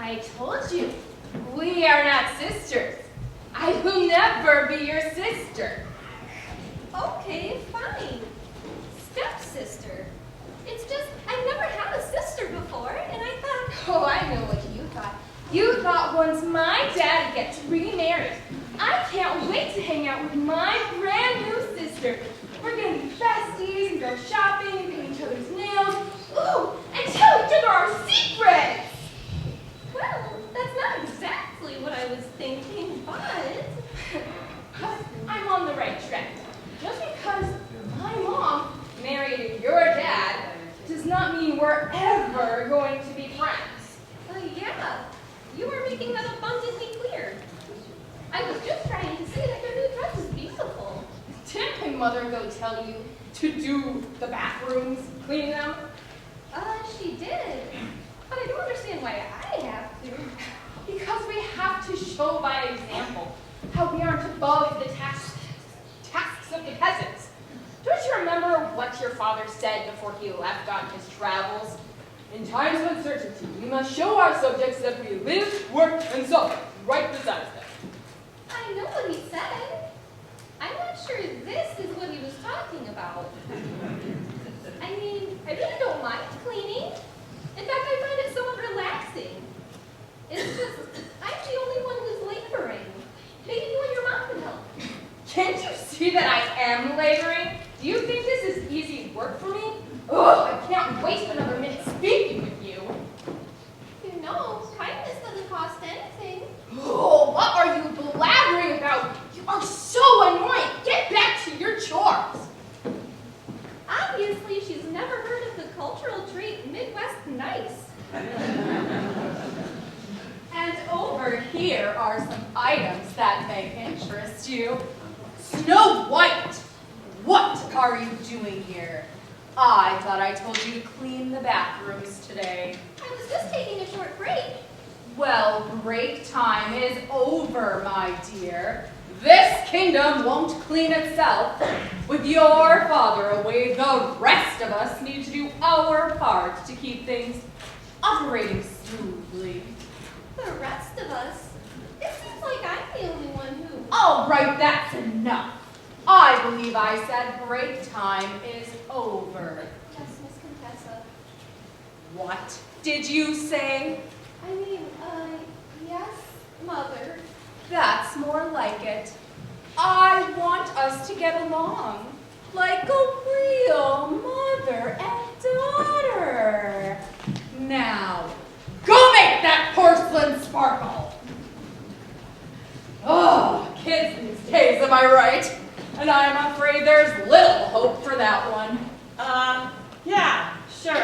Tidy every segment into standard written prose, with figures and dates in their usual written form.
I told you, we are not sisters. I will never be your sister. Okay, fine. Stepsister. It's just, I've never had a sister before, and I thought... Oh, I know what you thought. You thought once my daddy gets remarried, I can't wait to hang out with my brand new sister. We're gonna be besties and go shopping and paint each other's nails. Ooh, and tell each other our secrets! Well, that's not exactly what I was thinking, but... I'm on the right track. Just because my mom married your dad does not mean we're ever going to be friends. Yeah, you are making that abundantly clear. I was just trying to say that your new dress is beautiful. Didn't my mother go tell you to do the bathrooms, clean them? She did. But I don't understand why I have to. Because we have to show by example how we aren't above the tasks of the peasants. Don't you remember what your father said before he left on his travels? In times of uncertainty, we must show our subjects that we live, work, and suffer right beside them. I know what he said. I'm not sure this is what he was talking about. I mean, I really don't mind cleaning. In fact, I find it somewhat relaxing. It's just, I'm the only one who's laboring. Maybe you and your mom can help. Can't you see that I am laboring? Do you think this is easy work for me? Ugh, I can't waste another minute speaking with you. You know, kindness doesn't cost anything. Oh, what are you blabbering about? You are so annoying. Get back to your chores. Obviously, she's never heard of the cultural trait Midwest nice. And over here are some items that may interest you. Snow White, what are you doing here? I thought I told you to clean the bathrooms today. I was just taking a short break. Well, break time is over, my dear. This kingdom won't clean itself. With your father away, the rest of us need to do our part to keep things operating smoothly. The rest of us? It seems like I'm the only one who... All right, that's enough. I believe I said break time is over. Yes, Miss Contessa. What did you say? I mean, yes, Mother. That's more like it. I want us to get along like a real mother and daughter. Now, go make that porcelain sparkle. Oh, kids these days, am I right? And I'm afraid there's little hope for that one. Yeah, sure.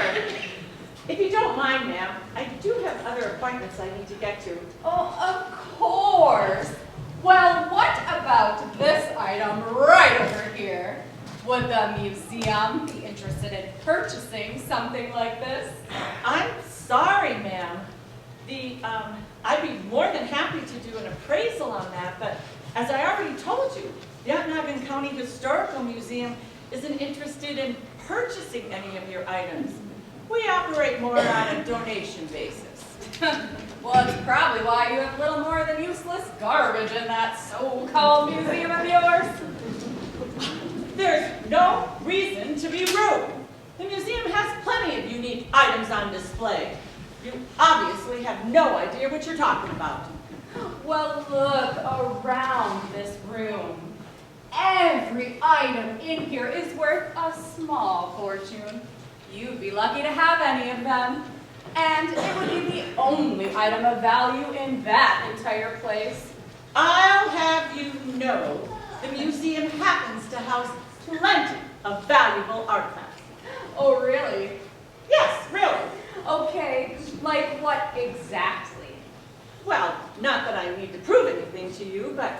If you don't mind, ma'am, I do have other appointments I need to get to. Oh, of course. Well, what about this item right over here? Would the museum be interested in purchasing something like this? I'm sorry, ma'am. I'd be more than happy to do an appraisal on that, but as I already told you, the Ontonagon County Historical Museum isn't interested in purchasing any of your items. We operate more on a donation basis. Well, it's probably why you have little more than useless garbage in that so-called museum of yours. There's no reason to be rude. The museum has plenty of unique items on display. You obviously have no idea what you're talking about. Well, look around this room. Every item in here is worth a small fortune. You'd be lucky to have any of them. And it would be the only item of value in that entire place. I'll have you know, the museum happens to house plenty of valuable artifacts. Oh, really? Yes, really. Okay, like what exactly? Well, not that I need to prove anything to you, but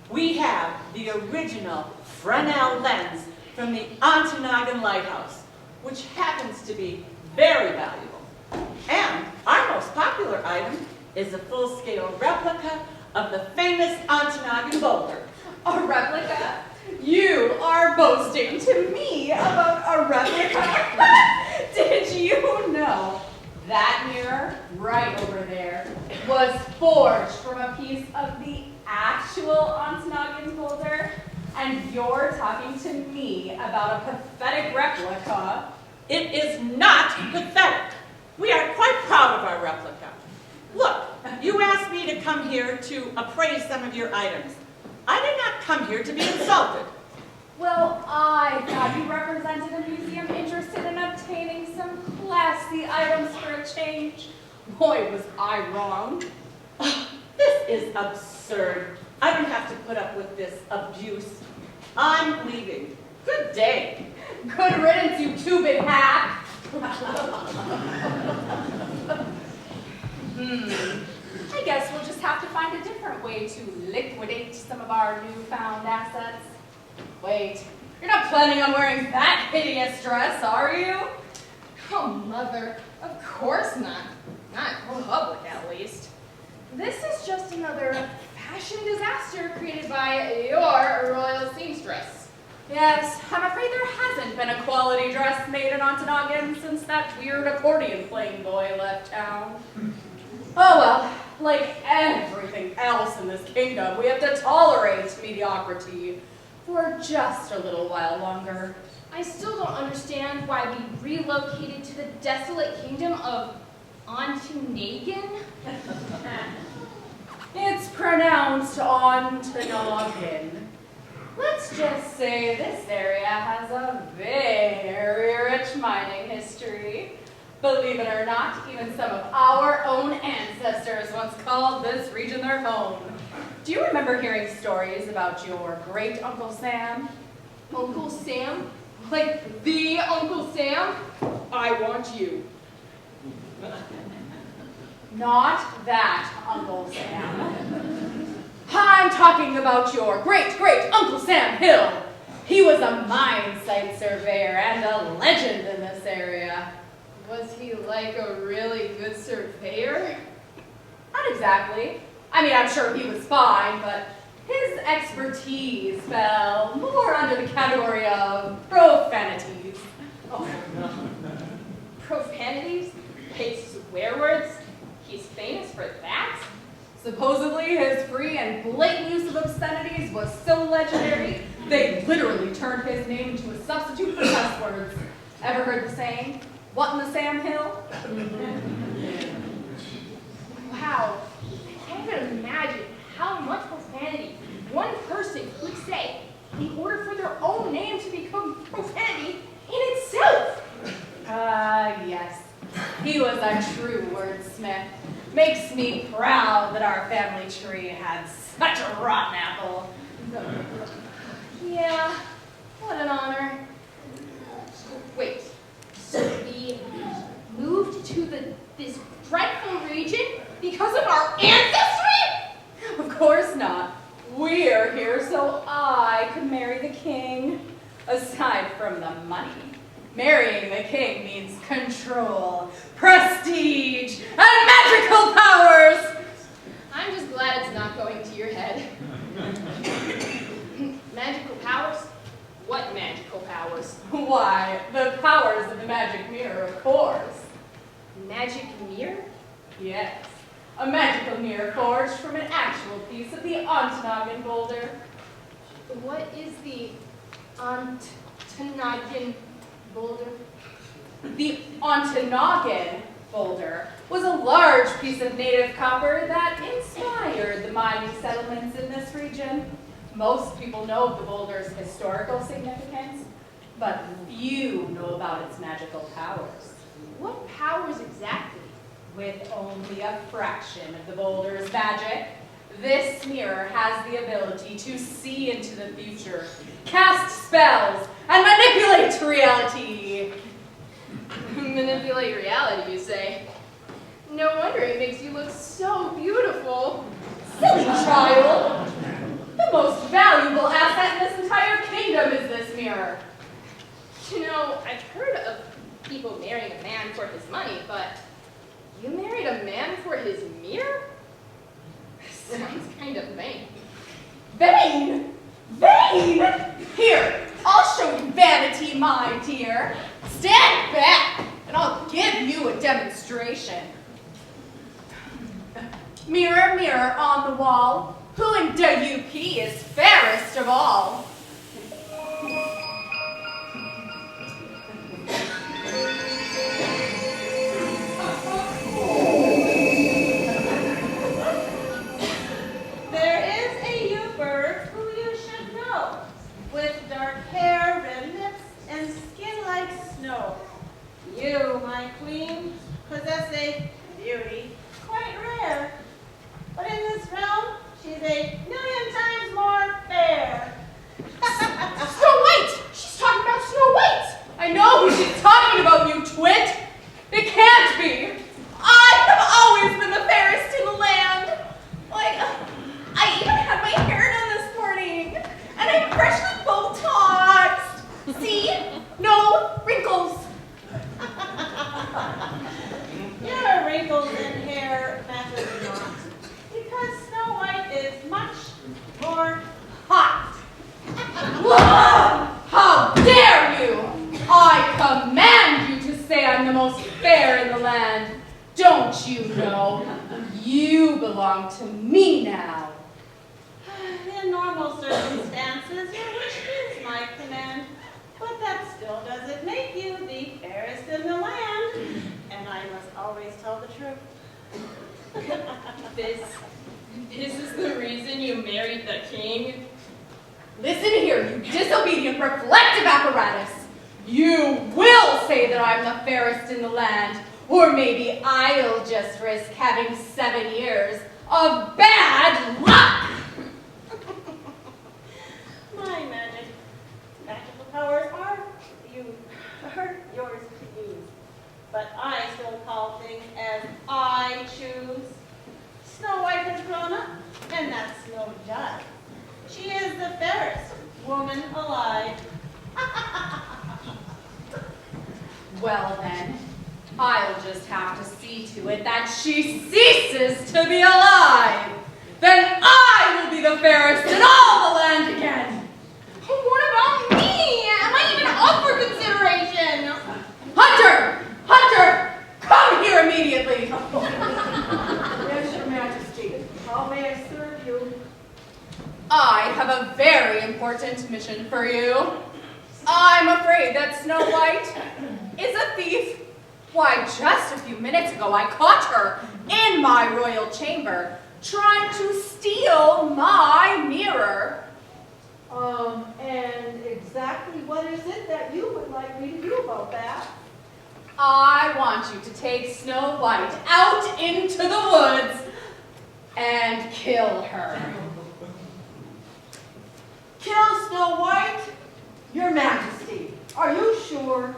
we have the original Fresnel lens from the Ontonagon Lighthouse, which happens to be very valuable. And our most popular item is a full-scale replica of the famous Ontonagon boulder. A replica? You are boasting to me about a replica? Did you know that mirror right over there was forged from a piece of the actual Ontonagon boulder, and you're talking to me about a pathetic replica. It is not pathetic. We are quite proud of our replica. Look, you asked me to come here to appraise some of your items. I did not come here to be insulted. Well, I thought you represented a museum interested in obtaining some classy items for a change. Boy, was I wrong. This is absurd. I don't have to put up with this abuse. I'm leaving. Good day. Good riddance, you two-bit hack. I guess we'll just have to find a different way to liquidate some of our newfound assets. Wait, you're not planning on wearing that hideous dress, are you? Oh, Mother, of course not. Not in public, at least. This is just another fashion disaster created by your royal seamstress. Yes, I'm afraid there hasn't been a quality dress made in Ontonagon since that weird accordion-playing boy left town. Oh well, like everything else in this kingdom, we have to tolerate mediocrity for just a little while longer. I still don't understand why we relocated to the desolate kingdom of Ontonagon. It's pronounced Ontonagon. Let's just say this area has a very rich mining history. Believe it or not, even some of our own ancestors once called this region their home. Do you remember hearing stories about your great Uncle Sam? Uncle Sam? Like the Uncle Sam? I want you. Not that Uncle Sam. I'm talking about your great Uncle Sam Hill. He was a mine site surveyor and a legend in this area. Was he like a really good surveyor? Not exactly. I mean, I'm sure he was fine, but his expertise fell more under the category of profanities. Oh, profanities? Like swear words? He's famous for that? Supposedly, his free and blatant use of obscenities was so legendary, they literally turned his name into a substitute for cuss words. Ever heard the saying, "What in the Sam Hill"? Wow, I can't even imagine how much profanity one person could say in order for their own name to become profanity in itself. Yes. He was a true wordsmith. Makes me proud that our family tree had such a rotten apple. Yeah, what an honor. Wait, so we moved to this dreadful region because of our ancestry? Of course not. We're here so I could marry the king. Aside from the money, marrying the king means control, prestige, and magical powers! I'm just glad it's not going to your head. Magical powers? What magical powers? Why, the powers of the magic mirror, of course. Magic mirror? Yes, a magical mirror forged from an actual piece of the Ontonagon boulder. What is the Ontonagon boulder? The Ontonagon boulder was a large piece of native copper that inspired the mining settlements in this region. Most people know of the boulder's historical significance, but few know about its magical powers. What powers exactly? With only a fraction of the boulder's magic, this mirror has the ability to see into the future, cast spells, and manipulate reality. Manipulate reality, you say? No wonder it makes you look so beautiful. Silly child! The most valuable asset in this entire kingdom is this mirror. You know, I've heard of people marrying a man for his money, but you married a man for his mirror? Sounds kind of vain. Vain? Vain? Here, I'll show you vanity, my dear. Stand back, and I'll give you a demonstration. Mirror, mirror on the wall, who in DUP is fairest of all? There is a youper who you should know, with dark hair, red lips, and skin like snow. You, my queen, possess a beauty quite rare, but in this realm, she's a million times more fair. Snow White! She's talking about Snow White! I know who she's talking about, you twit! It can't be! I have always been the fairest in the land! Like, I even had my hair done this morning, and I'm freshly Botoxed! See? No wrinkles! Your wrinkles in hair matter not, because Snow White is much more hot. How dare you! I command you to say I'm the most fair in the land. Don't you know? You belong to me now. In normal circumstances, your wish is my command, but that still doesn't make you the fairest in the land, and I must always tell the truth. This is the reason you married the king? Listen here, you disobedient reflective apparatus. You will say that I'm the fairest in the land, or maybe I'll just risk having 7 years of bad luck. My magical powers are yours to use, but I still call things as I choose. Snow White has grown up, and that's no jive. She is the fairest woman alive. Well then, I'll just have to see to it that she ceases to be alive. Then I will be the fairest in all the land again. What about me? Am I even up for consideration? Hunter! Hunter! Come here immediately. Yes, Your Majesty. How may I serve you? I have a very important mission for you. I'm afraid that Snow White is a thief. Why, just a few minutes ago, I caught her in my royal chamber trying to steal my mirror. And exactly what is it that you would like me to do about that? I want you to take Snow White out into the woods and kill her. Kill Snow White? Your Majesty, are you sure?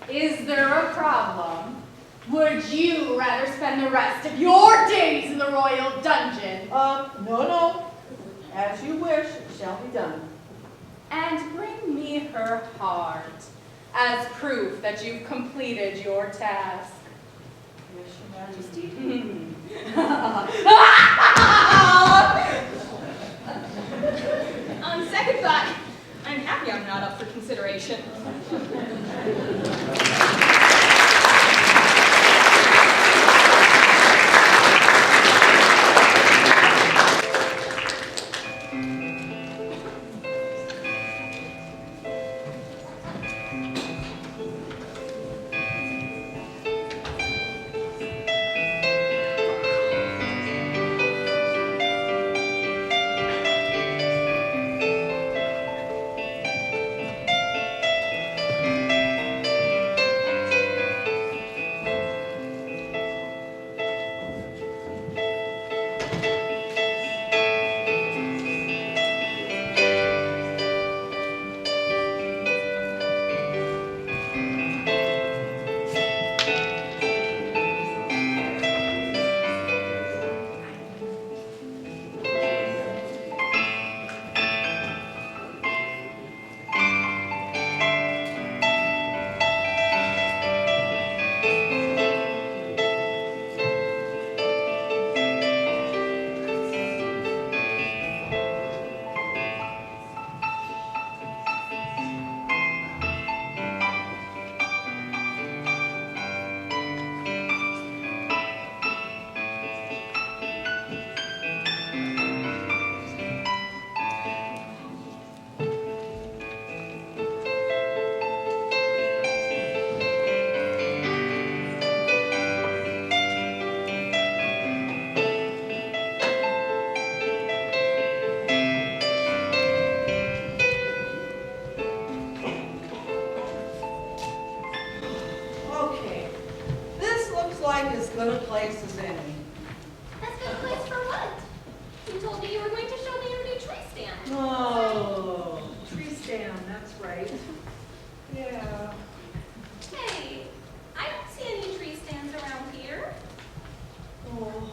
Is there a problem? Would you rather spend the rest of your days in the royal dungeon? No. As you wish, it shall be done. And bring me her heart as proof that you've completed your task. Yes, Your Majesty. On second thought, I'm happy I'm not up for consideration. like as good a place as any. That's a good place for what? You told me you were going to show me your new tree stand. Oh, tree stand, that's right. Yeah. Hey, I don't see any tree stands around here. Oh,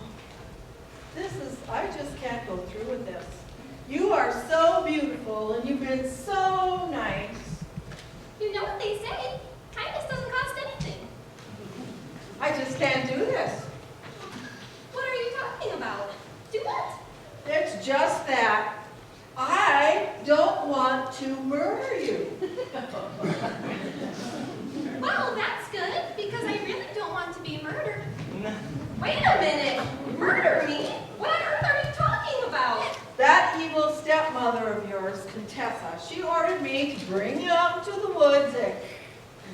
I just can't go through with this. You are so beautiful and you've been so nice. You know what they say, kindness doesn't cost anything. I just can't do this. What are you talking about? Do what? It's just that I don't want to murder you. Well, that's good, because I really don't want to be murdered. Wait a minute! Murder me? What on earth are you talking about? That evil stepmother of yours, Contessa, she ordered me to bring you out to the woods and,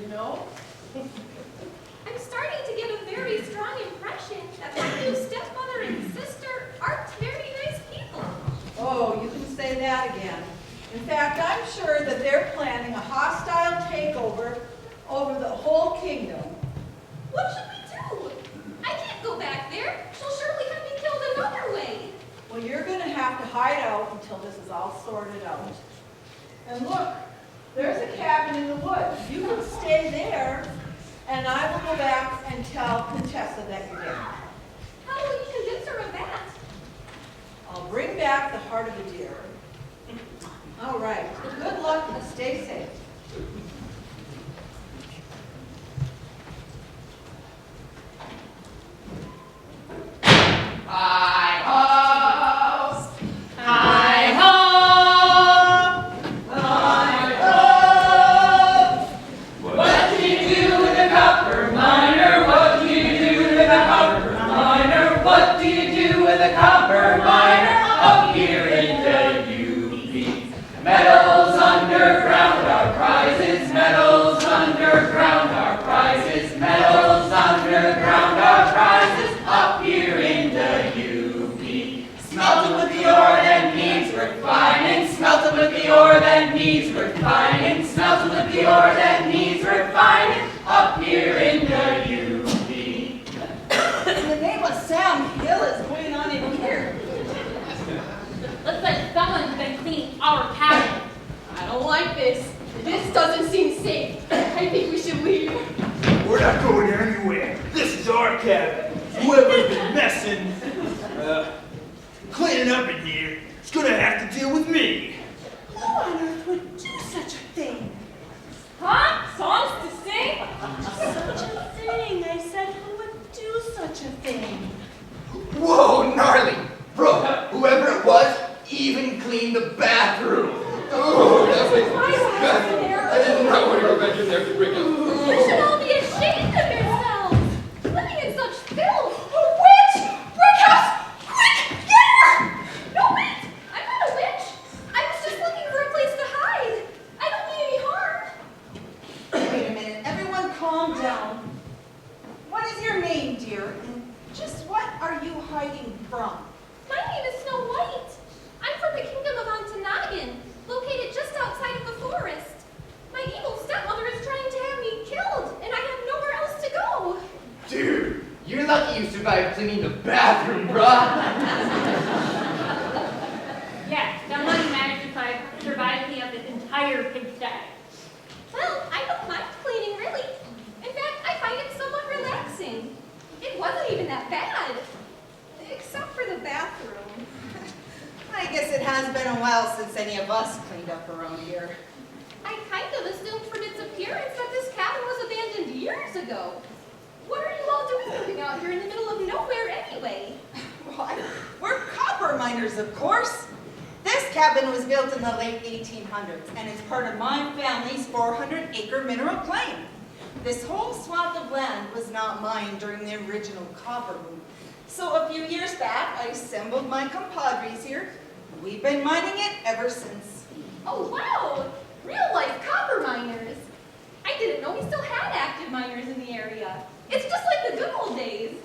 you know. I'm starting to get a very strong impression that my new stepmother and sister aren't very nice people. Oh, you can say that again. In fact, I'm sure that they're planning a hostile takeover over the whole kingdom. What should we do? I can't go back there. She'll surely have me killed another way. Well, you're going to have to hide out until this is all sorted out. And look, there's a cabin in the woods. You can stay there, and I will go back and tell Contessa that you're there. How will you convince her of that? I'll bring back the heart of the deer. All right. Good luck and stay safe. Hi ho! Hi ho! Hi ho! What do you do with a copper miner? What do you do with a copper miner? What do you do with a copper miner? Up here in the UP. Metals underground are prizes. Metals underground are prizes. Metals underground are prizes. Up here in the UP. Smelting with the ore that needs refining. Smelting with the ore that needs refining. Smelting with the ore that needs refining. Up here in the UP. In the name of Sam Hill is going on in here. Looks like someone's been cleaning our cabin. I don't like this. This doesn't seem safe. I think we should leave. We're not going anywhere. This is our cabin. Whoever's been messing, cleaning up in here is gonna have to deal with me. Who on earth would do such a thing? Huh? Songs to sing? Such a thing. I said, who would do such a thing? Whoa, gnarly! Bro, whoever it was even cleaned the bathroom. Oh, that was disgusting. I did not want to go back in there to bring up. You should all be ashamed of yourselves. Living in such filth. Witch! Brickhouse! Quick! Get her! No, wait! I'm not a witch. I was just looking for a place to hide. I don't mean any harm. Wait a minute. Everyone calm down. What is your name, dear? And just what are you hiding from? My name is Snow White. I'm from the kingdom of Ontonagon, located just outside of the forest. My evil stepmother is trying to have me killed, and I have nowhere else to go. Dude, you're lucky you survived cleaning the bathroom, bruh. Yes, someone managed to survive me of this entire pigsty. Well, I don't mind cleaning, really. In fact, I find it somewhat relaxing. It wasn't even that bad. Except for the bathroom. I guess it has been a while since any of us cleaned up around here. I kind of assumed from its appearance that this cabin was abandoned years ago. What are you all doing living out here in the middle of nowhere anyway? Why, we're copper miners, of course. This cabin was built in the late 1800s and is part of my family's 400-acre mineral claim. This whole swath of land was not mine during the original copper boom. So a few years back, I assembled my compadres here. We've been mining it ever since. Oh, wow! Real-life copper miners. I didn't know we still had active miners in the area. It's just like the good old days.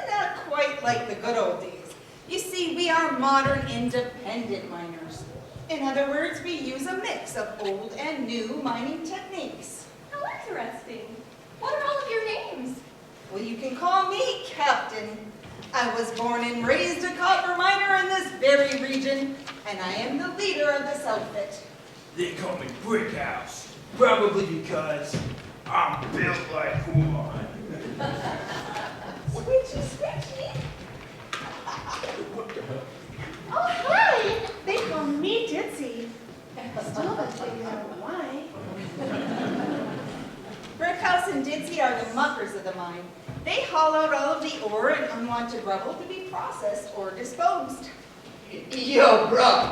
Not quite like the good old days. You see, we are modern, independent miners. In other words, we use a mix of old and new mining techniques. How interesting. What are all of your names? Well, you can call I was born and raised a copper miner in this very region, and I am the leader of this outfit. They call me Brick House, probably because I'm built like one. Switchy, switchy. Oh, hi. They call me Ditzy. Still don't tell you why. Brickhouse and Ditzy are the muckers of the mine. They haul out all of the ore and unwanted rubble to be processed or disposed. Yo, bro.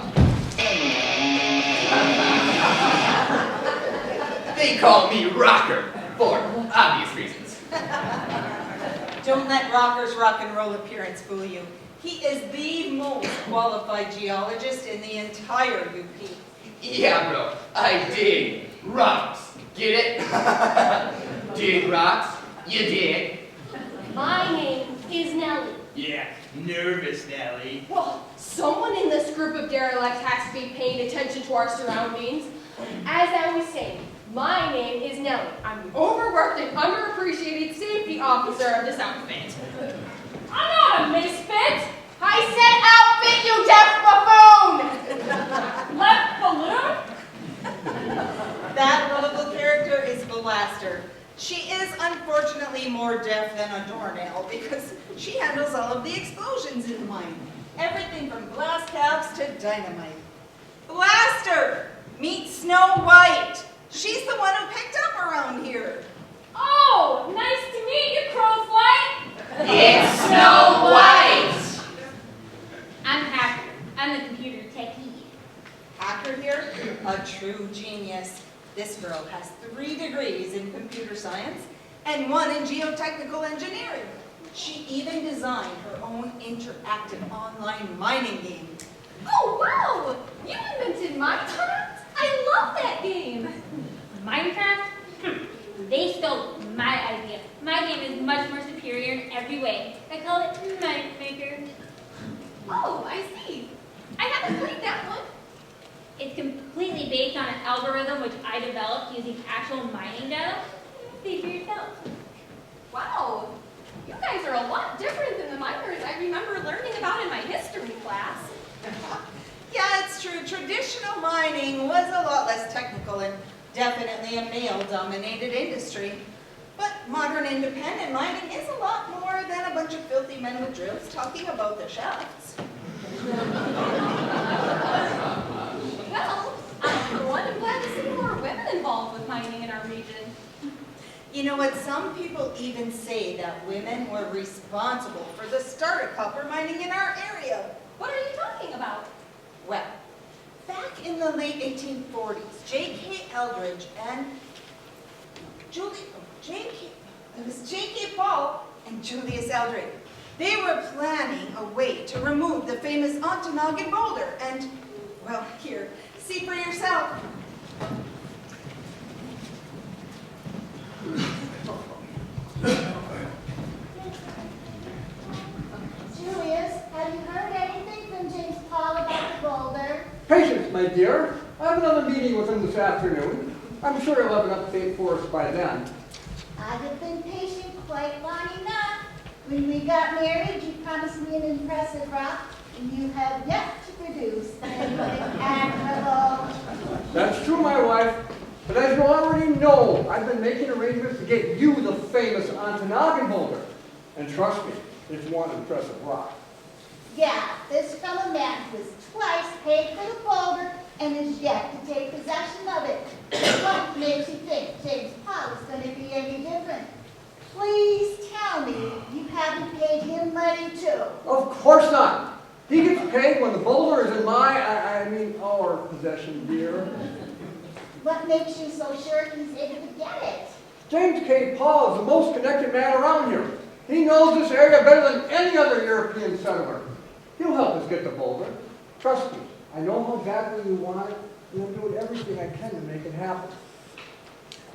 They call me Rocker for obvious reasons. Don't let Rocker's rock and roll appearance fool you. He is the most qualified geologist in the entire UP. Yeah, bro. I dig rocks. Get it? Dig rocks. You dig? My name is Nellie. Yeah, nervous, Nellie. Well, someone in this group of derelicts has to be paying attention to our surroundings. As I was saying, my name is Nellie. I'm the overworked and underappreciated safety officer of this outfit. I'm not a misfit. I said outfit, you deaf buffoon! Left balloon? That lovable character is Blaster. She is unfortunately more deaf than a doornail because she handles all of the explosions in the mine. Everything from blast caps to dynamite. Blaster! Meet Snow White. She's the one who picked up around here. Oh, nice to meet you, Crowflight. It's Snow White. I'm Hacker. I'm the computer techie. Hacker here, a true genius. This girl has 3 degrees in computer science and 1 in geotechnical engineering. She even designed her own interactive online mining game. Oh, wow! You invented Minecraft? I love that game. Minecraft? They stole my idea. My game is much more superior in every way. I call it Minemaker. Oh, I see. I haven't played that one. It's completely based on an algorithm which I developed using actual mining data. See for yourself. Wow, you guys are a lot different than the miners I remember learning about in my history class. Yeah, it's true. Traditional mining was a lot less technical and definitely a male-dominated industry. But modern independent mining is a lot more than a bunch of filthy men with drills talking about their shafts. Well, for one, I'm glad to see more women involved with mining in our region. You know what? Some people even say that women were responsible for the start of copper mining in our area. What are you talking about? Well, back in the late 1840s, J.K. Eldridge and J.K. Paul and Julius Eldridge. They were planning a way to remove the famous Ontonagon boulder and, well, here, see for yourself. Julius, have you heard anything from James Paul about the boulder? Patience, my dear. I have another meeting with him this afternoon. I'm sure he'll have an update for us by then. I have been patient quite long enough. When we got married, you promised me an impressive rock, and you have yet to produce anything admirable. That's true, my wife. But as you already know, I've been making arrangements to get you the famous Ontonagon boulder. And trust me, it's one impressive rock. Yeah, this from a man who has twice paid for the boulder and is yet to take possession of it. What makes you think James Paul is going to be any different? Please tell me you haven't paid him money too. Of course not. He gets paid when the boulder is in our possession, dear. What makes you so sure he's able to get it? James K. Paul is the most connected man around here. He knows this area better than any other European settler. He'll help us get the boulder. Trust me, I know how badly you want it, and I'm doing everything I can to make it happen.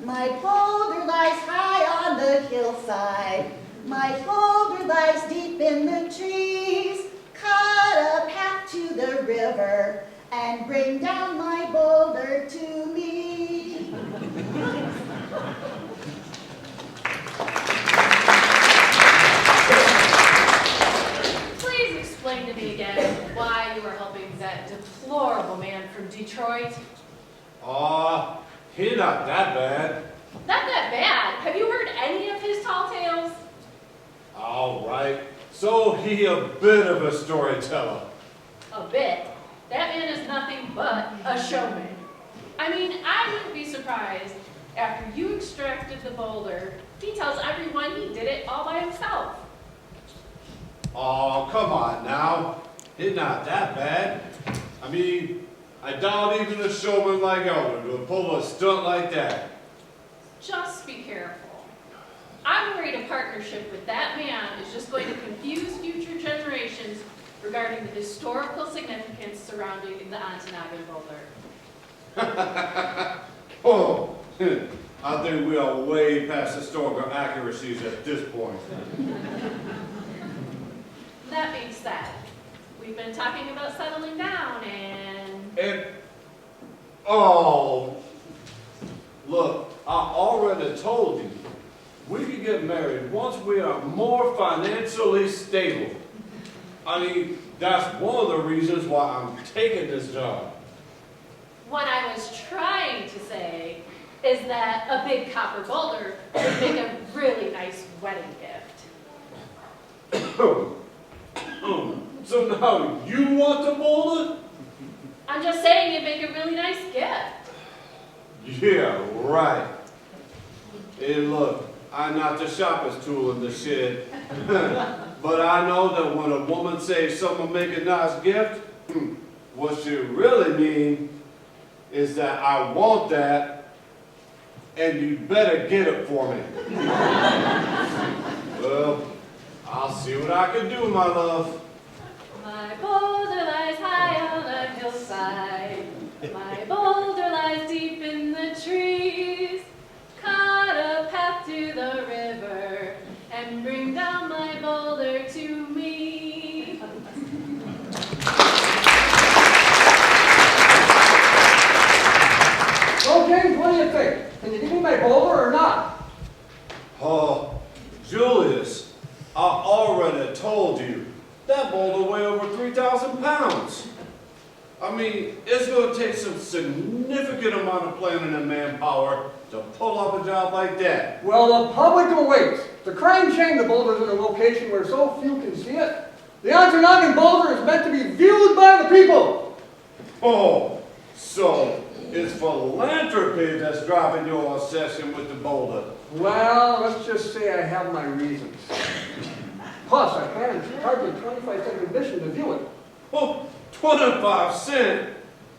My boulder lies high on the hillside. My boulder lies deep in the trees. Cut a path to the river and bring down my boulder to me. not that bad. Not that bad. Have you heard any of his tall tales? All right. So he a bit of a storyteller. A bit. That man is nothing but a showman. I mean, I wouldn't be surprised after you extracted the boulder, he tells everyone he did it all by himself. Oh, come on now. It's not that bad. I mean, I doubt even a showman like Elder would pull a stunt like that. Just be careful. I'm worried a partnership with that man is just going to confuse future generations regarding the historical significance surrounding the Ontonagon boulder. Oh, I think we are way past historical accuracies at this point. That being said, we've been talking about settling down and... Oh, look, I already told you, we can get married once we are more financially stable. I mean, that's one of the reasons why I'm taking this job. What I was trying to say is that a big copper boulder would make a really nice wedding gift. So now you want the boulder? I'm just saying it'd make a really nice gift. Yeah, right. Hey, look, I'm not the sharpest tool in the shed. But I know that when a woman says someone make a nice gift, what she really means is that I want that, and you better get it for me. Well, I'll see what I can do, my love. My boulder lies high on a hillside. My boulder lies deep in the trees. Cut a path to the river and bring down my boulder to me. So, James, what do you think? Can you give me my boulder or not? Oh, Julius, I already told you, that boulder weighs over 3,000 pounds. I mean, it's going to take some significant amount of planning and manpower to pull off a job like that. Well, the public will wait. It's a crying shame the boulder's in a location where so few can see it. The Ontonagon boulder is meant to be viewed by the people. Oh, so it's philanthropy that's driving your obsession with the boulder. Well, let's just say I have my reasons. Plus, I plan to charge you 25-cent admission to view it. Oh, 25 cents?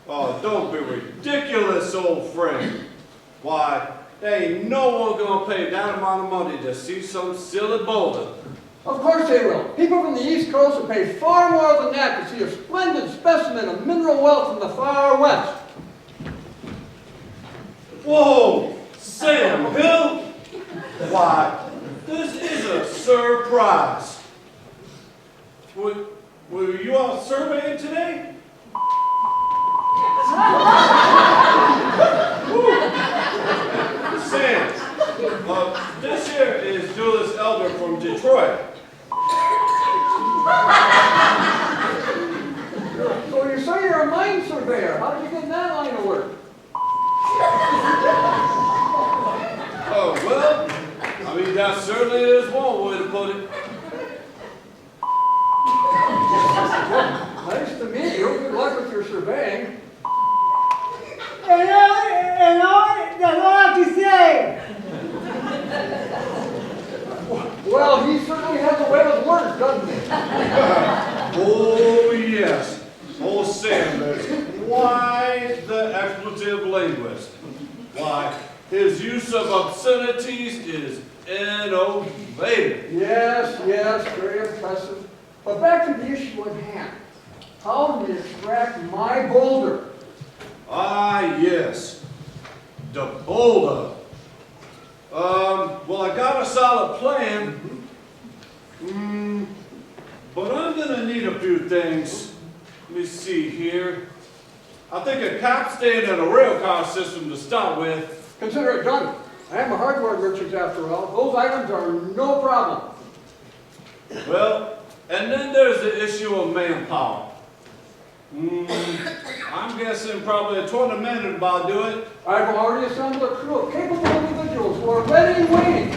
Oh, don't be ridiculous, old friend. Why, there ain't no one gonna pay that amount of money to see some silly boulder. Of course they will. People from the East Coast will pay far more than that to see a splendid specimen of mineral wealth from the far west. Whoa, Sam Hill? Why, this is a surprise. Were you out surveying today? Sam, this here is Julius Elder from Detroit. So you say you're a mine surveyor. How did you get in that line of work? Oh, well, I mean, that certainly is one way to put it. Nice to meet you. Good luck with your surveying. And all that's all I have to say. Well, he certainly has a way with words, doesn't he? Oh, yes. Old Sam is quite the expletive linguist. Why, his use of obscenities is innovative. Yes, very impressive. But back to the issue at hand. How do you extract my boulder? Ah, yes. The boulder. Well, I got a solid plan. But I'm gonna need a few things. Let me see here. I think a capstan and a rail car system to start with. Consider it done. I am a hardware merchant after all. Those items are no problem. Well, and then there's the issue of manpower. I'm guessing probably a tournament would about do it. I've already assembled a crew of capable individuals who are ready and waiting.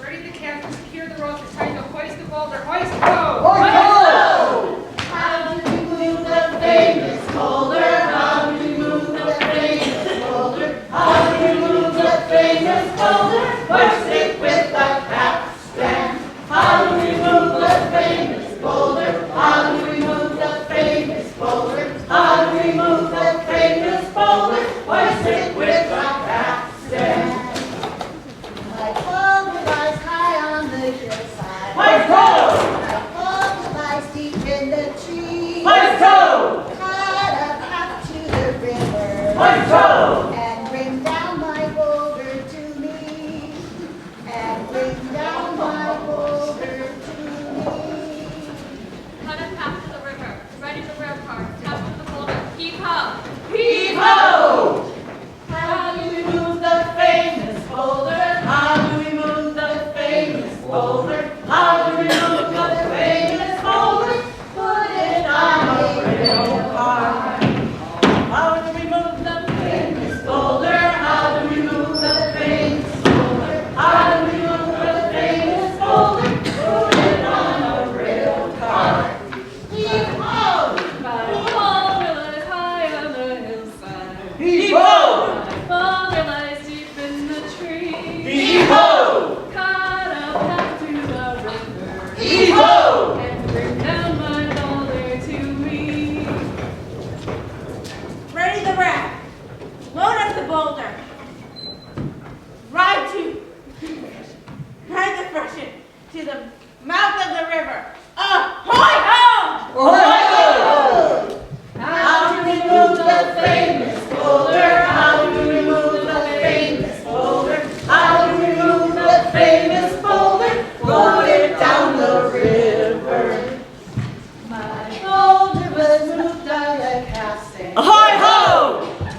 Ready the captain, secure the rope. It's time to hoist the boulder. Hoist go! Hoist go! How do we move the famous boulder? How do we move the famous boulder? How do we move the famous boulder? Hoist it with the capstan. How do we move the famous boulder? How do we move the famous boulder? How do we move the famous boulder? Hoist it with the capstan. My boulder lies high on the hillside. Hoist ho! My boulder lies deep in the trees. Hoist ho! Cut a path to the river. Hoist ho! And bring down my boulder to me. And bring down my boulder to me. Cut a path to the river. Ready the rail car. Tap to the boulder. Heave ho! Heave ho! How do we move the famous boulder? How do we move the famous boulder? How do we move the famous boulder? Put it on a rail car. How do we move the famous boulder? How do we move the famous boulder? How do we move the famous boulder? Put it on a rail car. Heave-ho! Boulder lies high on the hillside. Heave-ho! Boulder lies deep in the trees. Heave-ho! Cut a path to the river. Heave-ho! And bring down my boulder to me. Ready the raft. Load up the boulder. Ride the freshet to the mouth of the river. Ahoy ho! Ahoy! How do we move the famous boulder? How do we move the famous boulder? How do we move the famous boulder? Load it down the river. My boulder was moved on a casting. Ahoy ho!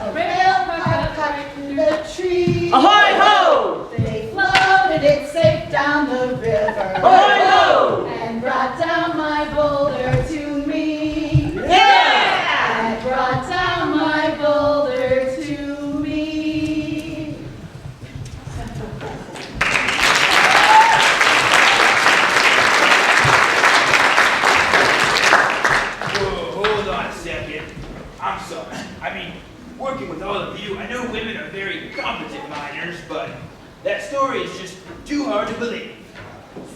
A rail car cut through the trees. Ahoy ho! They floated it safe down the river. Ahoy ho! And brought down my boulder to me. Yeah! And brought down my boulder to me. Whoa, hold on a second. I'm sorry. I mean, working with all of you, I know women are very competent miners, but that story is just too hard to believe.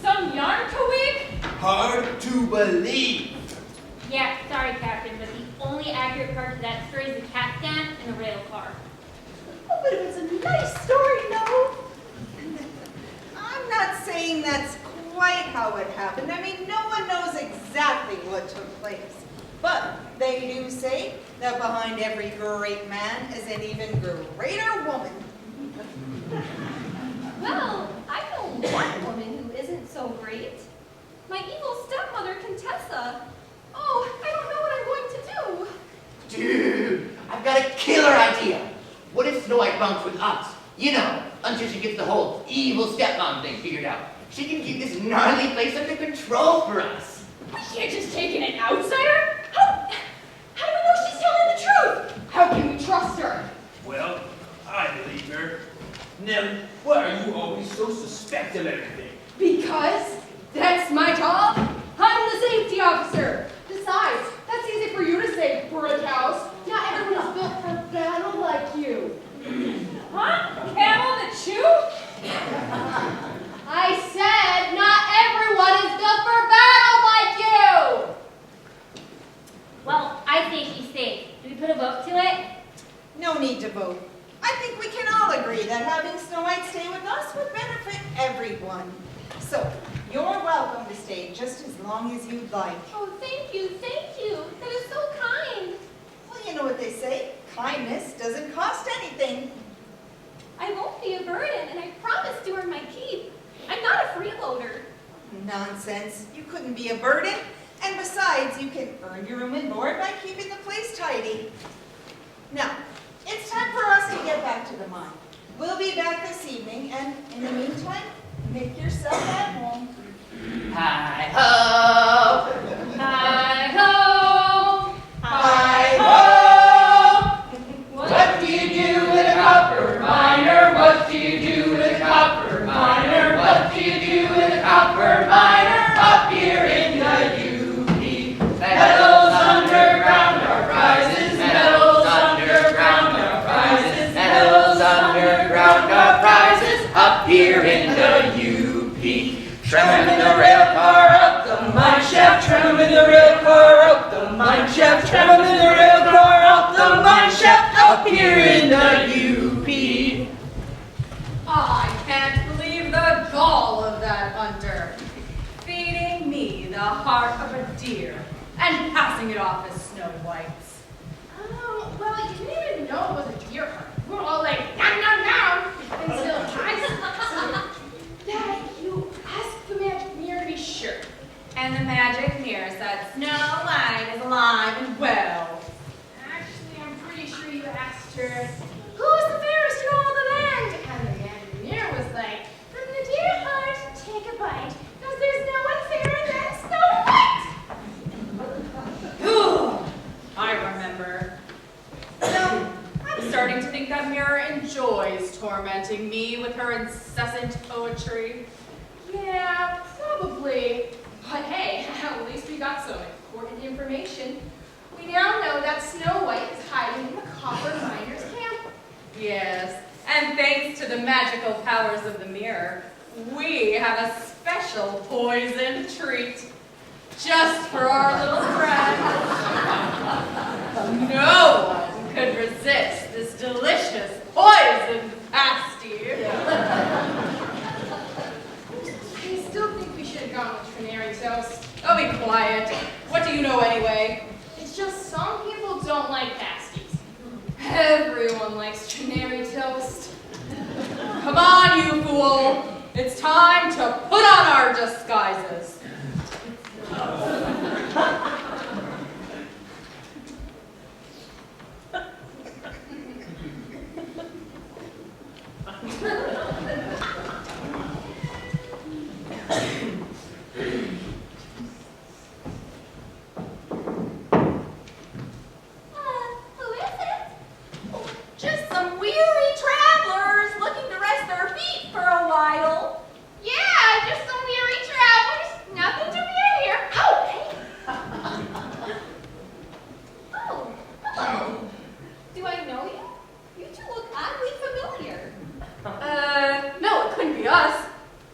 Some yarn to weave? Hard to believe. Yeah, sorry, Captain, but the only accurate part to that story is the capstan and the rail car. Oh, but it was a nice story, no? I'm not saying that's quite how it happened. I mean, no one knows exactly what took place. But they do say that behind every great man is an even greater woman. Well, I know one woman who isn't so great. My evil stepmother, Contessa. Oh, I don't know what I'm going to do. Dude, I've got a killer idea. What if Snow White bunks with us? You know, until she gets the whole evil stepmom thing figured out. She can keep this gnarly place under control for us. We can't just take in an outsider. How do we know she's telling the truth? How can we trust her? Well, I believe her. Nellie, why are you always so suspect of everything? Because that's my job. I'm the safety officer. Besides, that's easy for you to say, brick house. Not everyone is built for battle like you. Huh? Camel the chew? I said not everyone is built for battle like you. Well, I say she's safe. Do we put a vote to it? No need to vote. I think we can all agree that having Snow White stay with us would benefit everyone. So, you're welcome to stay just as long as you'd like. Oh, thank you, thank you. That is so kind. Well, you know what they say, kindness doesn't cost anything. I won't be a burden, and I promise to earn my keep. I'm not a freeloader. Nonsense, you couldn't be a burden. And besides, you can earn your room and board by keeping the place tidy. Now, it's time for us to get back to the mine. We'll be back this evening, and in the meantime, Make yourself at home. Hi-ho! Hi-ho! Hi-ho! What do you do with a copper miner? What do you do with a copper miner? What do you do with a copper miner? Up here in the UP. Metals underground are prizes. Metals underground are prizes. Metals underground are prizes. Up here in the UP. Trembling the rail car up the mine shaft. Trembling the rail car up the mine shaft. Trembling the rail car up the mine shaft. Up here in the UP. I can't believe the gall of that hunter. Feeding me the heart of a deer and passing it off as Snow White's. Well, you didn't even know it was a deer hunt. We were all like, nom, nom, nom, until I said that you asked the magic mirror to be sure. And the magic mirror said, Snow White is alive and well. Actually, I'm pretty sure you asked her, who's the fairest in all the land? And the magic mirror was like, from the deer hunt, take a bite, because there's no one fairer than Snow White. I remember. So, I'm starting to think that mirror enjoys tormenting me with her incessant poetry. Yeah, probably. But hey, at least we got some important information. We now know that Snow White is hiding in the copper miners' camp. Yes, and thanks to the magical powers of the mirror, we have a special poison treat. Just for our little friend. No one could resist this delicious poison pasty. I still think we should have gone with Trinary Toast. Oh, be quiet. What do you know anyway? It's just some people don't like pasties. Everyone likes Trinary Toast. Come on, you fool. It's time to put on our disguises. Who is it? Just some weary travelers looking to rest their feet for a while. Yeah, just some weary travelers. Nothing to fear here. Oh, hey. Oh, hello. Do I know you? You two look oddly familiar. No, it couldn't be us.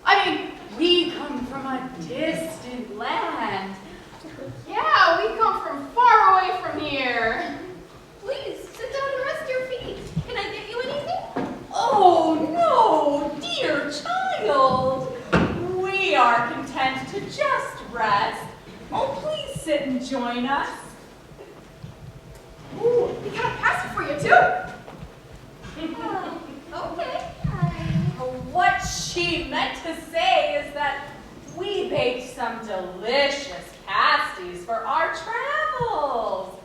I mean, we come from a distant land. Yeah, we come from far away from here. Please, sit down and rest your feet. Can I get you anything? Oh, no, dear child. We are content to just rest. Oh, please sit and join us. Ooh, we got a pasty for you, too. Okay. What she meant to say is that we baked some delicious pasties for our travels.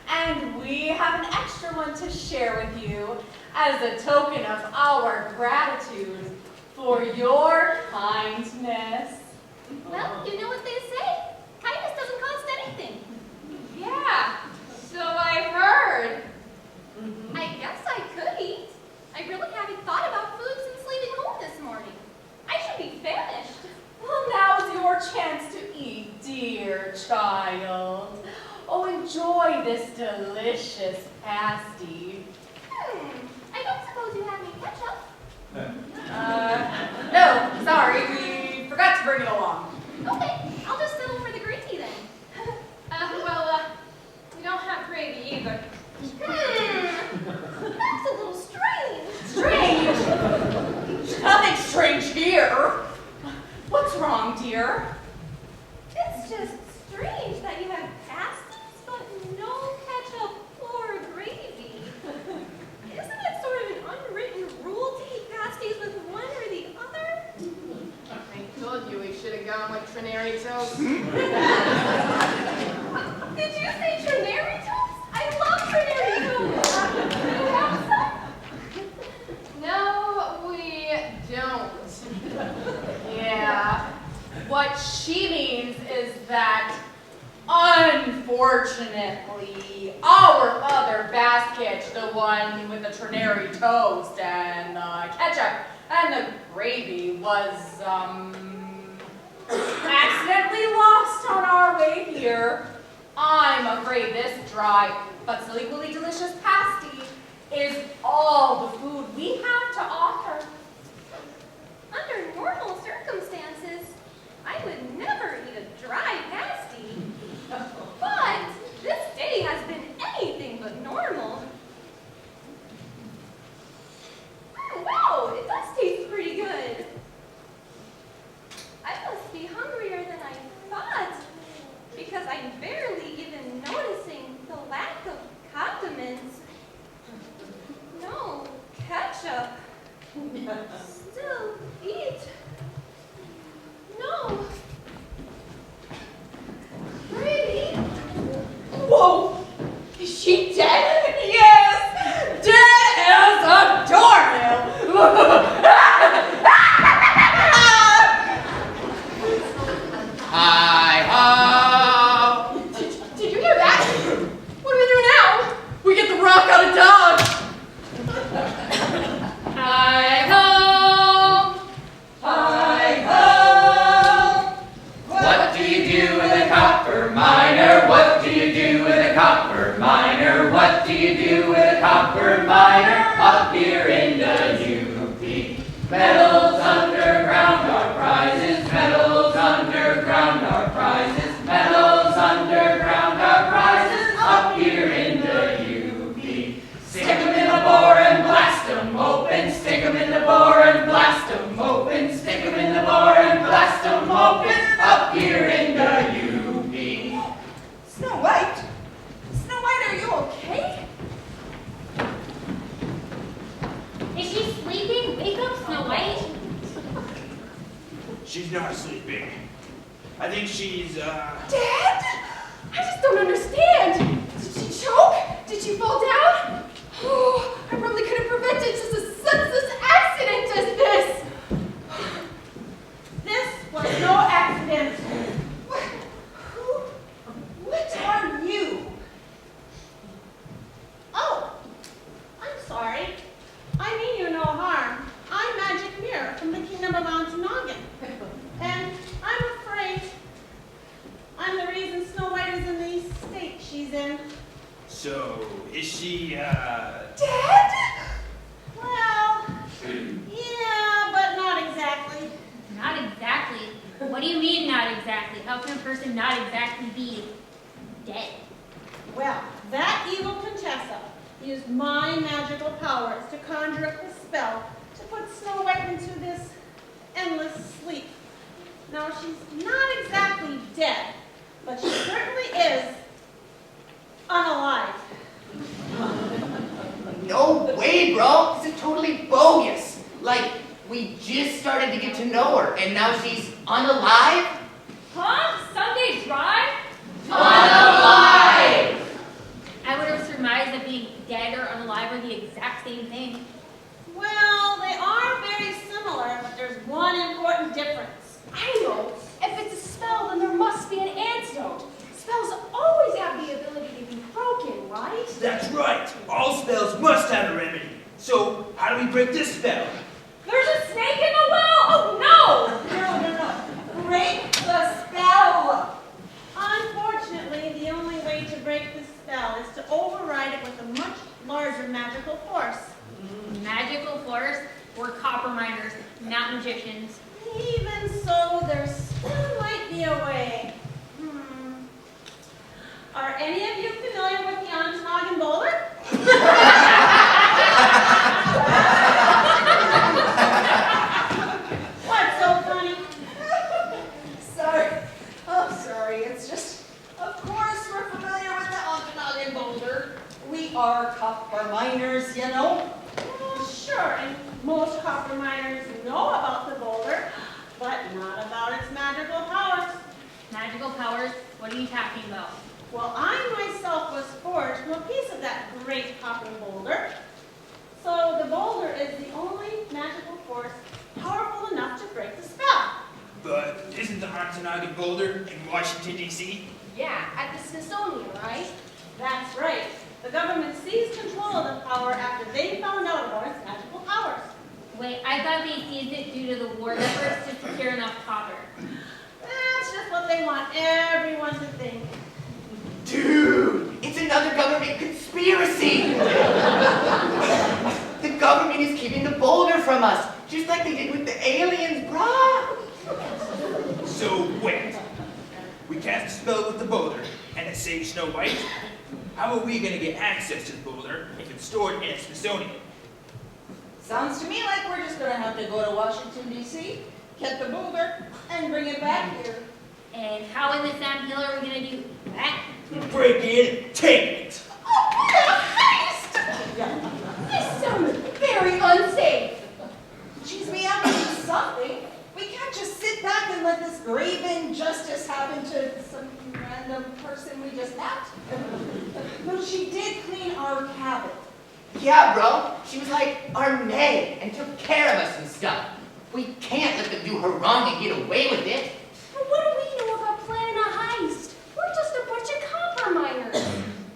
And we have an extra one to share with you as a token of our gratitude for your kindness. Well, you know what they say. Kindness doesn't cost anything. Yeah, so I've heard. I guess I could eat. I really haven't thought about food since leaving home this morning. I should be famished. Well, now's your chance to eat, dear child. Oh, enjoy this delicious pasty. I don't suppose you have any ketchup. No, sorry, we forgot to bring it along. Okay, I'll just settle for the gravy then. We don't have gravy either. That's a little strange. Strange? Nothing strange here. What's wrong, dear? It's just strange that you have pasties, but no ketchup or gravy. Isn't it sort of an unwritten rule to eat pasties with one or the other? I told you we should have gone with Trinary Toast. Did you say Trinary Toast? I love Trinary Toast. Do you have some? No, we don't. basket, the one with the ternary toast and ketchup and the gravy was, accidentally lost on our way here. I'm afraid this dry but still equally delicious pasty is all the food we have to offer. Under normal circumstances, I would never eat a dry pasty. But this day has been anything but normal. Wow, it does taste pretty good. I must be hungrier than I thought, because I'm barely even noticing the lack of condiments. No ketchup. Still eat. No. Brady. Whoa! Is she dead? Yes! Dead as a doornail! Hi-ho! Did you hear that? What do we do now? We get the rock out of Dodge! Hi-ho! Hi-ho! What do you do with a copper miner? What do you do with a copper miner? What do you do with a copper miner? Up here in the UP. Metals underground are prizes. Metals underground are prizes. Metals underground are prizes. Up here in the UP. Stick 'em in the bore and blast 'em open. Stick 'em in the bore and blast 'em open. Stick 'em in the bore and blast 'em open. Up here in the UP. Snow White? Snow White, are you okay? Is she sleeping? Wake up, Snow White. She's not sleeping. I think she's, Dad? I just don't understand. Did she choke? Did she fall down? Oh, I really could have prevented just a senseless accident as this. This was no accident. What are you? Oh, I'm sorry. I mean you no harm. I'm Magic Mirror from the Kingdom of Ontonagon. And I'm afraid I'm the reason Snow White is in the state she's in. so, is she, Dad? Well, yeah, but not exactly. Not exactly. What do you mean, not exactly? How can a person not exactly be dead? Well, that evil Contessa used my magical powers to conjure up a spell to put Snow White into this endless sleep. Now, she's not exactly dead, but she certainly is unalive. No way, bro. This is totally bogus. Like, we just started to get to know her, and now she's unalive? Huh? Sunday drive? Unalive! I would have surmised that being dead or unalive are the exact same thing. Well, they are very similar, but there's one important difference. I know. If it's a spell, then there must be an antidote. Spells always have the ability to be broken, right? that's right. All spells must have a remedy. So, how do we break this spell? There's a snake in the well! Oh no! No. Break the spell! Unfortunately, the only way to break this spell is to override it with a much larger magical force. Magical force? We're copper miners, not magicians. Even so, there still might be a way. Are any of you familiar with the Ontonagon boulder? What's so funny? Sorry. It's just, of course we're familiar with the Ontonagon boulder. We are copper miners, you know. Well, sure, and most copper miners know about the boulder, but not about its magical powers. Magical powers? What are you talking about? Well, I myself was forged from a piece of that great copper boulder. So the boulder is the only magical force powerful enough to break the spell. But isn't the Ontonagon boulder in Washington, D.C.? Yeah, at the Smithsonian, right? That's right. The government seized control of the power after they found out about its magical powers. Wait, I thought they seized it due to the war efforts to secure enough copper. That's just what they want everyone to think. Dude, it's another government conspiracy. The government is keeping the boulder from us, just like they did with the aliens, brah. So wait. We cast a spell with the boulder, and it saves Snow White? How are we going to get access to the boulder if it's stored in a Smithsonian? Sounds to me like we're just gonna have to go to Washington, D.C., get the boulder, and bring it back here. And how in the Sam Hill are we gonna do that? Break in, take it! Oh, what a heist! This sounds very unsafe. Geez, we have to do something. We can't just sit back and let this grave injustice happen to some random person we just met. No, she did clean our cabin. Yeah, bro. She was like our maid and took care of us and stuff. We can't let them do her wrong and get away with it. But what do we know about planning a heist? We're just a bunch of copper miners.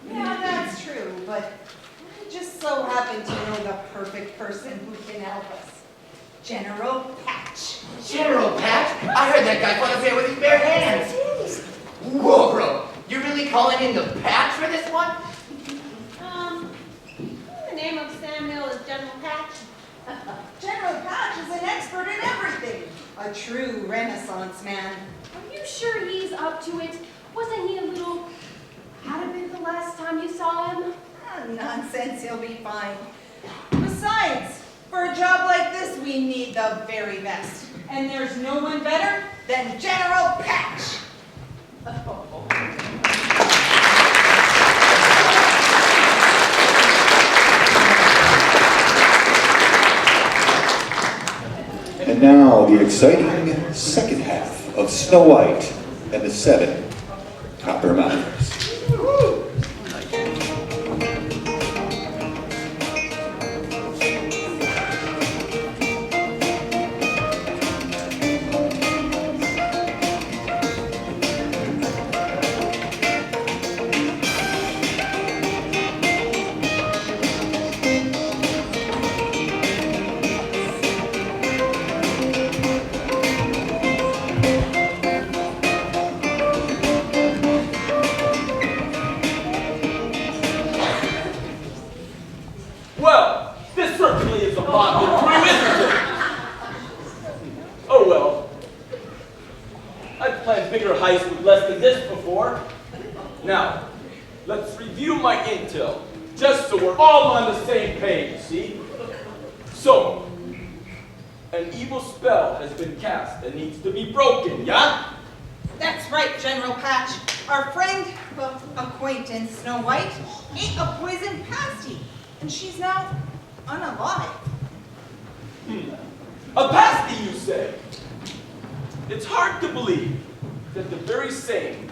Yeah, that's true, but I just so happen to know the perfect person who can help us. General Patch. General Patch? I heard that guy fought up there with his bare hands. Whoa, bro. You're really calling in the Patch for this one? The name of Sam Hill is General Patch. General Patch is an expert in everything. A true Renaissance man. Are you sure he's up to it? Wasn't he a little out of it the last time you saw him? Nonsense, he'll be fine. Besides, for a job like this, we need the very best. And there's no one better than General Patch. And now the exciting second half of Snow White and the 7 Copper Miners. Well, this certainly is a motley crew, isn't it? Oh well. I've planned bigger heists with less than this before. Now, let's review my intel, just so we're all on the same page, see? So, an evil spell has been cast and needs to be broken, yeah? That's right, General Patch. Our friend, well, acquaintance, Snow White, ate a poisoned pasty, and she's now unalive. A pasty, you say? It's hard to believe that the very same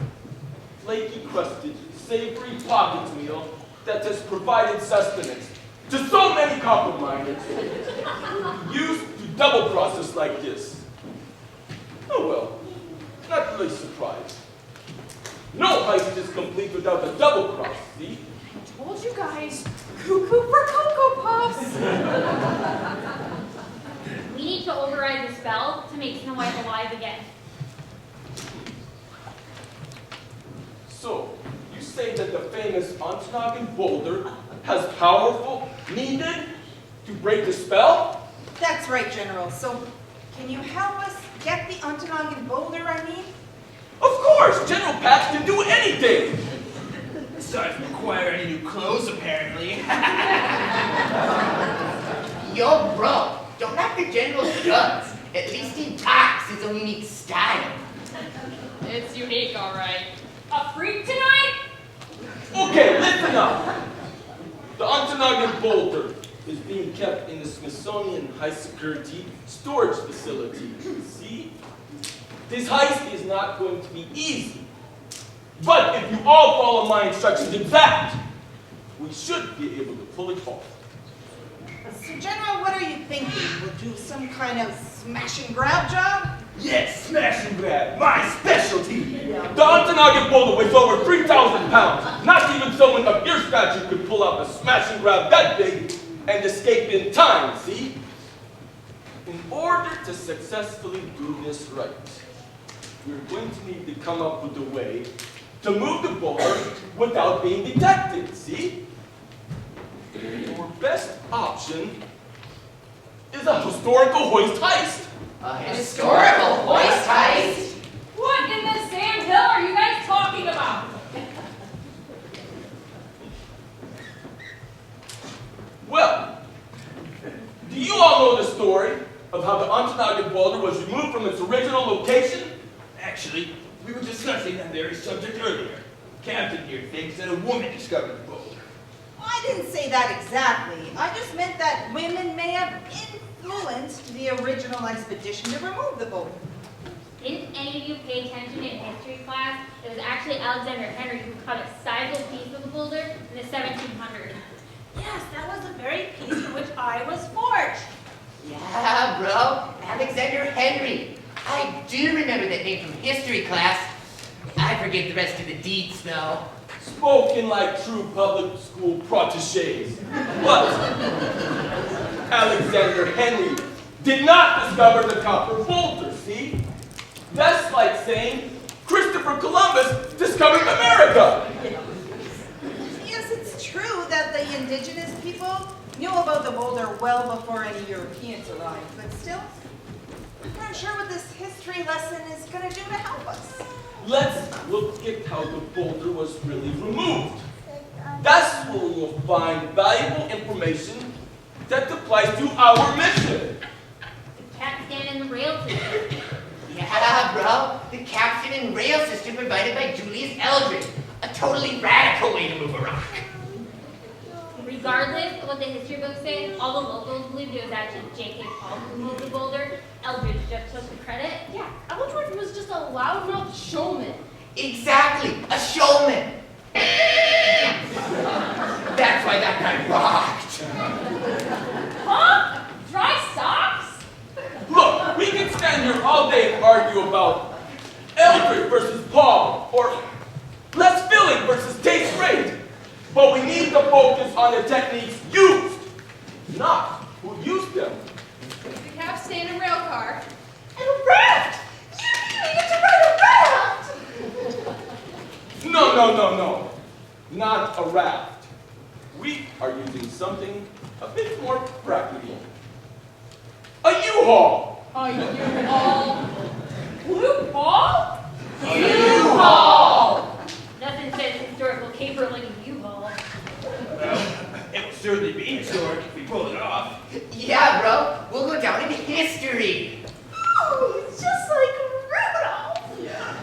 flaky crusted, savory pocket meal that has provided sustenance to so many copper miners used to double cross us like this. Oh well, not really surprised. No heist is complete without a double cross, see? I told you guys, cuckoo for Cocoa Puffs. We need to override the spell to make Snow White alive again. So, you say that the famous Ontonagon boulder has powerful, needed to break the spell? That's right, General. So, can you help us get the Ontonagon boulder, I mean? Of course! General Patch can do anything! Aside from acquire any new clothes, apparently. Yo, bro, don't knock the general's guns. At least he talks his own unique style. It's unique, all right. A freak tonight? Okay, listen up. The Ontonagon boulder is being kept in the Smithsonian High Security Storage Facility. See? This heist is not going to be easy. But if you all follow my instructions in fact, we should be able to pull it off. So, General, what are you thinking? We'll do some kind of smash and grab job? Yes, smash and grab, my specialty. The Ontonagon boulder weighs over 3,000 pounds. Not even someone of your stature could pull out a smash and grab that big and escape in time, see? In order to successfully do this right, we're going to need to come up with a way to move the boulder without being detected, see? Our best option is a historical hoist heist. A historical hoist heist? What in the Sam Hill are you guys talking about? Well, do you all know the story of how the Ontonagon boulder was removed from its original location? Actually, we were discussing that very subject earlier. Captain here thinks that a woman discovered the boulder. I didn't say that exactly. I just meant that women may have influenced the original expedition to remove the boulder. Didn't any of you pay attention in history class? It was actually Alexander Henry who cut a sizable piece of the boulder in the 1700s. Yes, that was the very piece for which I was forged. Yeah, bro. Alexander Henry. I do remember that name from history class. I forget the rest of the deeds, though. Spoken like true public school protégés. But Alexander Henry did not discover the copper boulder, see? That's like saying Christopher Columbus discovered America. Yes, it's true that the indigenous people knew about the boulder well before any Europeans arrived, but still, I'm not sure what this history lesson is going to do to help us. Let's look at how the boulder was really removed. That's where we'll find valuable information that applies to our mission. The capstan and the rail system. Yeah, bro. The capstan and rail system provided by Julius Eldred. A totally radical way to move a rock. Regardless of what the history books say, all the locals believed it was actually J.K. Paul who moved the boulder. Eldridge just took the credit. Yeah, Eldridge was just a loudmouth showman. Exactly, a showman. That's why that guy rocked. Huh? Dry socks? Look, we can stand here all day and argue about Eldridge versus Paul, or less filling versus taste great. But we need to focus on the techniques used, not who used them. The capstan and rail car. And a raft! You needed to ride a raft! No. Not a raft. We are using something a bit more practical. A U-Haul! A U-Haul? Blue ball? U-Haul! Nothing says historical caper like a U-Haul. Well, it will certainly be historic if we pull it off. Yeah, bro. We'll go down in history. Oh, it's just like Rudolph! Yeah.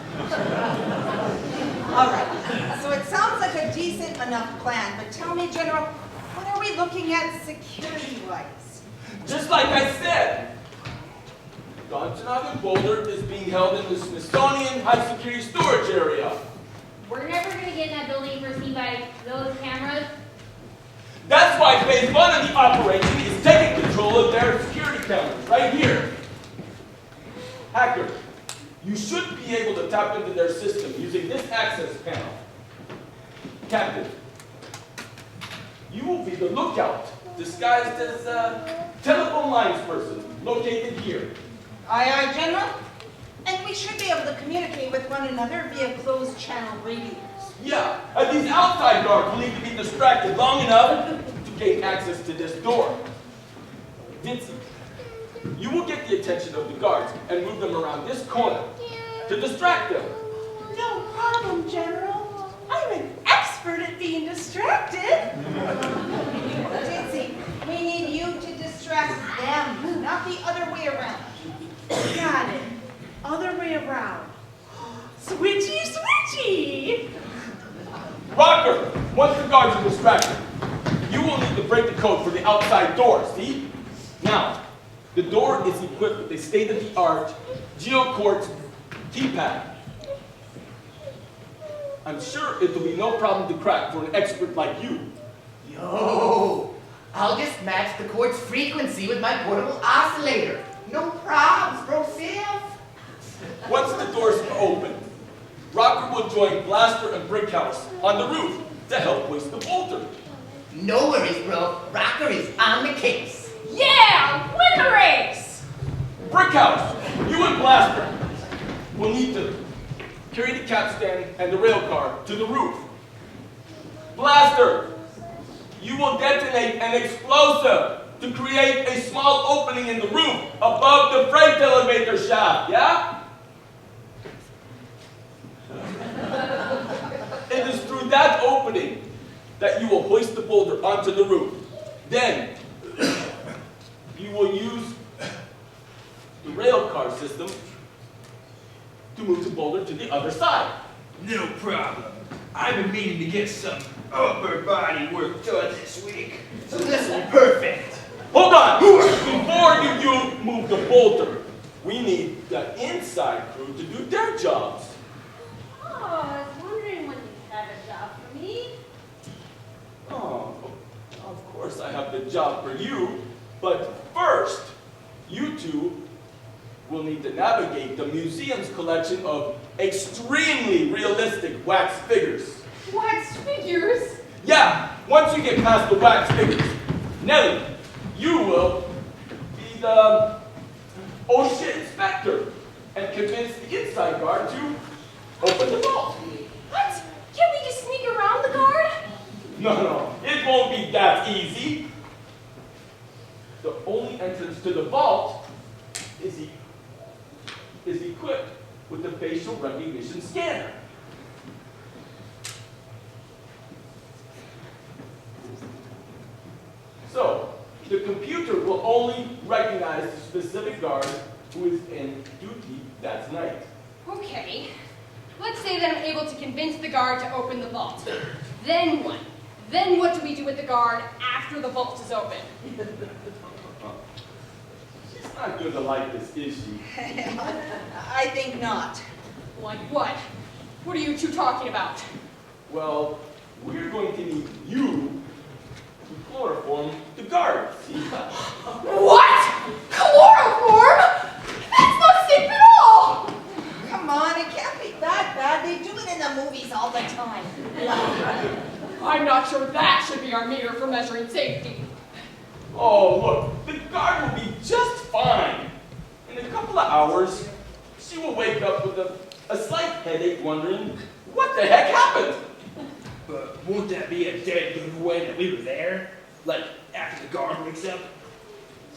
All right, so it sounds like a decent enough plan, but tell me, General, what are we looking at security-wise? Just like I said, the Ontonagon boulder is being held in the Smithsonian High Security Storage Area. We're never going to get in that building first seen by those cameras. That's why phase one of the operation is taking control of their security cameras, right here. Hacker, you should be able to tap into their system using this access panel. Captain, you will be the lookout, disguised as a telephone lines person, located here. Aye, aye, General. And we should be able to communicate with one another via closed channel radios. Yeah, and these outside guards will need to be distracted long enough to gain access to this door. Vincent, you will get the attention of the guards and move them around this corner to distract them. No problem, General. I'm an expert at being distracted. Ditsy, we need you to distract them, not the other way around. Got it. Other way around. Switchy, switchy! Rocker, once the guards are distracted, you will need to break the code for the outside door, see? Now, the door is equipped with a state-of-the-art geoquartz keypad. I'm sure it will be no problem to crack for an expert like you. Yo, I'll I'll just match the cord's frequency with my portable oscillator. No probs, bro, Sif. Once the doors open, Rocker will join Blaster and Brickhouse on the roof to help hoist the boulder. No worries, bro. Rocker is on the case. Yeah, win the race! Brickhouse, you and Blaster will need to carry the capstan and the rail car to the roof. Blaster, you will detonate an explosive to create a small opening in the roof above the freight elevator shaft, yeah? It is through that opening that you will hoist the boulder onto the roof. Then, you will use the rail car system to move the boulder to the other side. No problem. I've been meaning to get some upper body work done this week, so this will be perfect. Hold on! Before you move the boulder, we need the inside crew to do their jobs. Oh, I was wondering when you had a job for me. Oh, of course I have the job for you, but first, you two will need to navigate the museum's collection of extremely realistic wax figures. Wax figures? Yeah, once you get past the wax figures, Nellie, you will be the OSHA inspector and convince the inside guard to open the vault. What? Can't we just sneak around the guard? No, it won't be that easy. The only entrance to the vault is equipped with the facial recognition scanner. So, the computer will only recognize the specific guard who is in duty that night. Okay. Let's say that I'm able to convince the guard to open the vault. Then what? Then what do we do with the guard after the vault is open? She's not going to like this, is she? I think not. Like what? What are you two talking about? Well, we're going to need you to chloroform the guard. See? What? Chloroform? That's not safe at all! Come on, it can't be that bad. They do it in the movies all the time. I'm not sure that should be our meter for measuring safety. Oh, look, the guard will be just fine. In a couple of hours, she will wake up with a slight headache wondering what the heck happened. But won't that be a dead giveaway that we were there? Like, after the guard wakes up?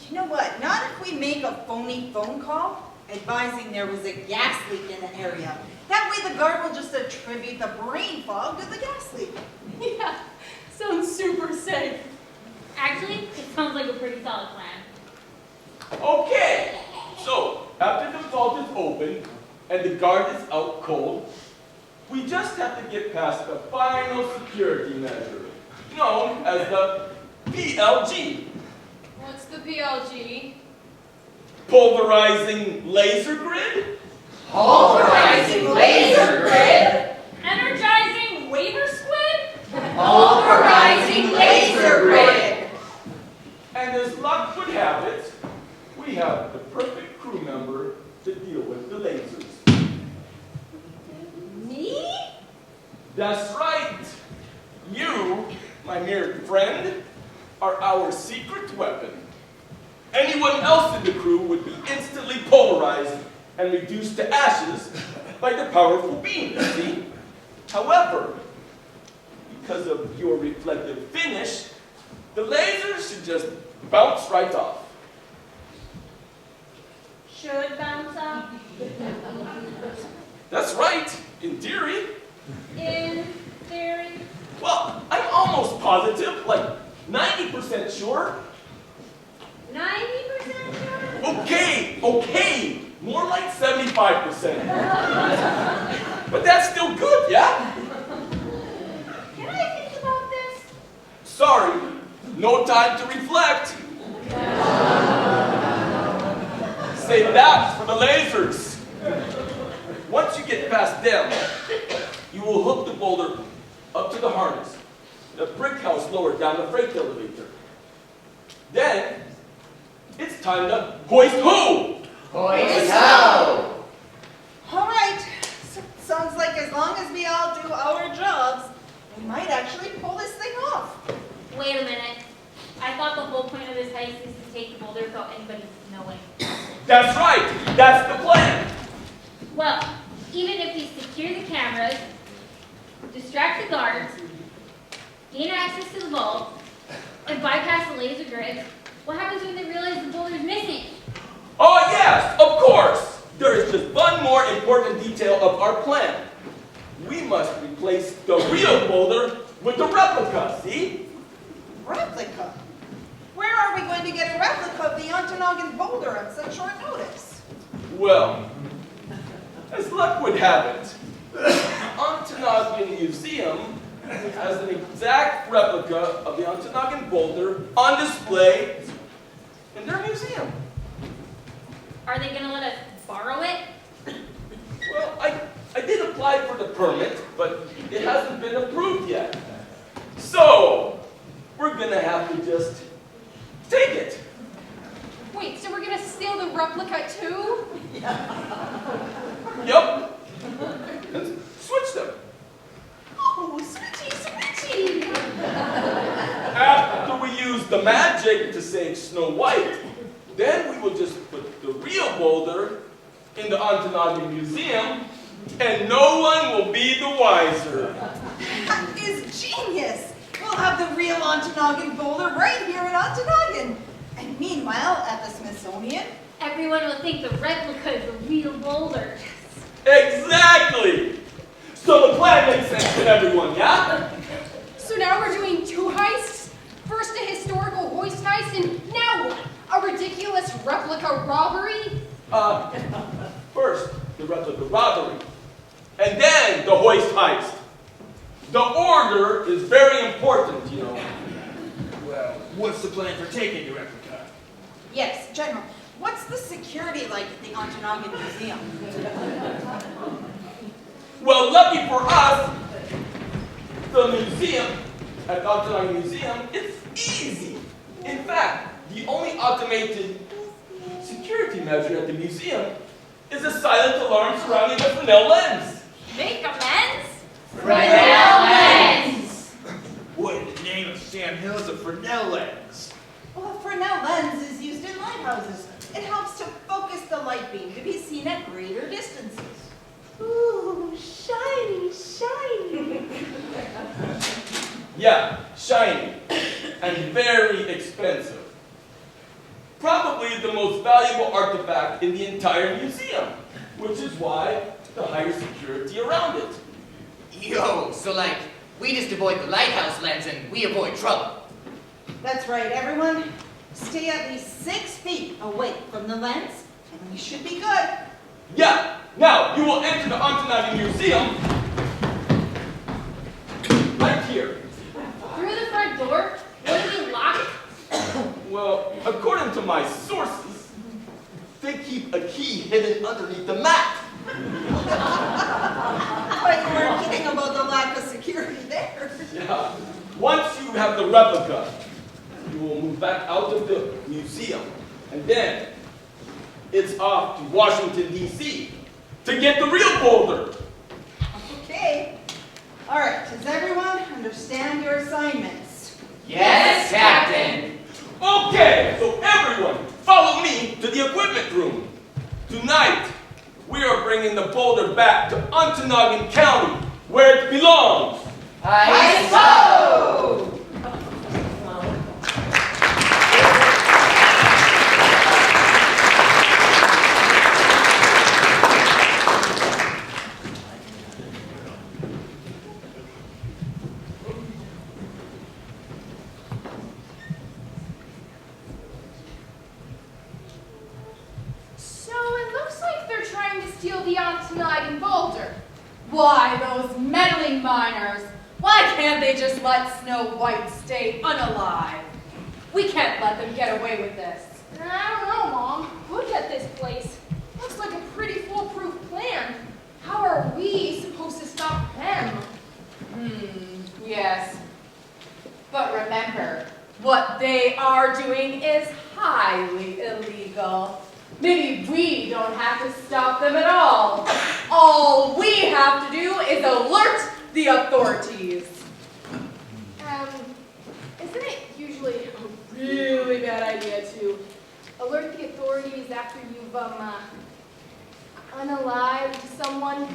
You know what? Not if we make a phony phone call advising there was a gas leak in the area. That way the guard will just attribute the brain fog to the gas leak. Yeah, sounds super safe. Actually, it sounds like a pretty solid plan. Okay, so after the vault is open and the guard is out cold, we just have to get past the final security measure, known as the PLG. What's the PLG? Pulverizing laser grid? Pulverizing laser grid? Energizing waiver squid? Pulverizing laser grid? And as luck would have it, we have the perfect crew member to deal with the lasers. Me? That's right. You, my mere friend, are our secret weapon. Anyone else in the crew would be instantly polarized and reduced to ashes by the powerful beam, see? However, because of your reflective finish, the lasers should just bounce right off. Should bounce off? That's right, in theory. In theory? Well, I'm almost positive, like 90% sure. 90% sure? Okay, more like 75%. But that's still good, yeah? Can I think about this? Sorry, no time to reflect. Save that for the lasers. Once you get past them, you will hook the boulder up to the harness, the brick house lower down the freight elevator. Then, it's time to hoist ho! Hoist ho! All right, so it sounds like as long as we all do our jobs, we might actually pull this thing off. Wait a minute. I thought the whole point of this heist is to take the boulder without anybody knowing. That's right! That's the plan! Well, even if we secure the cameras, distract the guards, gain access to the vault, and bypass the laser grid, what happens when they realize the boulder's missing? Oh yes, of course! There is just one more important detail of our plan. We must replace the real boulder with the replica, see? Replica? Where are we going to get a replica of the Ontonagon boulder on such short notice? Well, as luck would have it, the Ontonagon Museum has an exact replica of the Ontonagon boulder on display in their museum. Are they going to let us borrow it? Well, I did apply for the permit, but it hasn't been approved yet. So, we're gonna have to just take it. Wait, so we're gonna steal the replica too? Yup. And switch them. Oh, switchy, switchy! After we use the magic to save Snow White, then we will just put the real boulder in the Ontonagon Museum, and no one will be the wiser. That is genius! We'll have the real Ontonagon boulder right here in Ontonagon. And meanwhile, at the Smithsonian, Everyone will think the replica is the real boulder. Exactly! So the plan makes sense to everyone, yeah? So now we're doing two heists? First a historical hoist heist, and now what? A ridiculous replica robbery? First, the replica robbery, and then the hoist heist. The order is very important, you know. Well, what's the plan for taking the replica? yes, General, what's the security like at the Ontonagon Museum? Well, lucky for us, the museum, at the Ontonagon Museum, it's easy. In fact, the only automated security measure at the museum is a silent alarm surrounding the Fresnel lens. Make amends? Fresnel lens! What in the name of Sam Hill is a Fresnel lens? Well, a Fresnel lens is used in lighthouses. It helps to focus the light beam to be seen at greater distances. Ooh, shiny, shiny. Yeah, shiny and very expensive. Probably the most valuable artifact in the entire museum, which is why the higher security around it. Yo, so like, we just avoid the lighthouse lens and we avoid trouble. That's right, everyone. Stay at least 6 feet away from the lens, and we should be good. Yeah, now you will enter the Ontonagon Museum right here. Through the front door? Wouldn't it be locked? Well, according to my sources, they keep a key hidden underneath the mat. But you weren't kidding about the lack of security there. Yeah. Once you have the replica, you will move back out of the museum, and then it's off to Washington, D.C. to get the real boulder. Okay. All right, does everyone understand your assignments? Yes, Captain! Okay, so everyone, follow me to the equipment room. Tonight, we are bringing the boulder back to Ontonagon County, where it belongs. Heist ho! So it looks like they're trying to steal the Ontonagon boulder. Why, those meddling miners? Why can't they just let Snow White stay unalive? We can't let them get away with this. I don't know, Mom. Look at this place. Looks like a pretty foolproof plan. How are we supposed to stop them? Yes. But remember, What they are doing is highly illegal. Maybe we don't have to stop them at all. All we have to do is alert the authorities. Isn't it usually a really bad idea to alert the authorities after you've, unalived someone?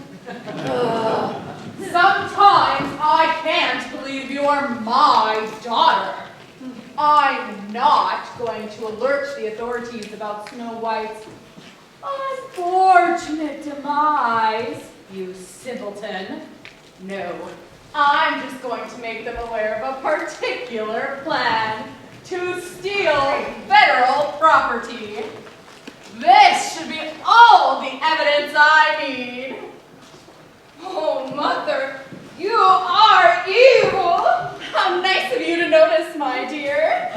Sometimes I can't believe you're my daughter. I'm not going to alert the authorities about Snow White's unfortunate demise, you simpleton. No, I'm just going to make them aware of a particular plan to steal federal property. This should be all the evidence I need. Oh, Mother, you are evil. How nice of you to notice, my dear.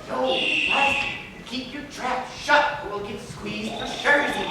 No, Pasty, keep your trap shut or we'll get squeezed for Jersey.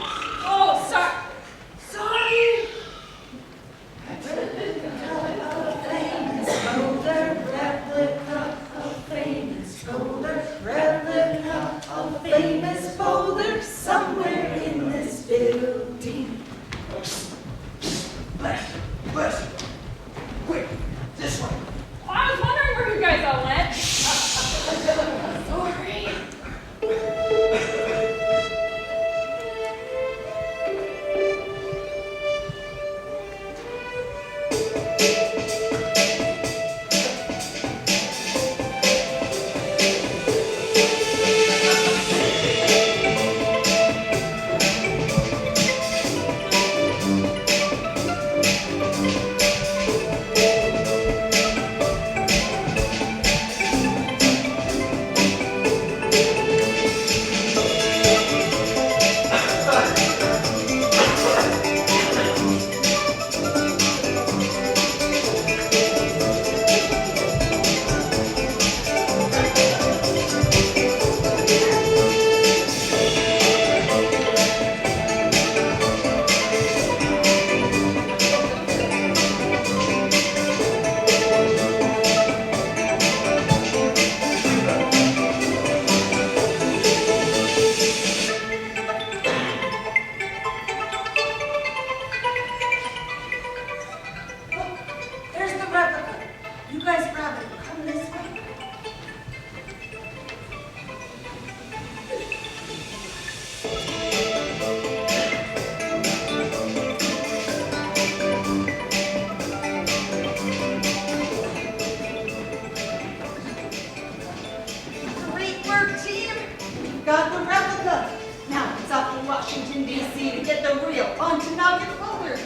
got the replica. Now it's off to Washington, D.C. to get the real Ontonagon folder.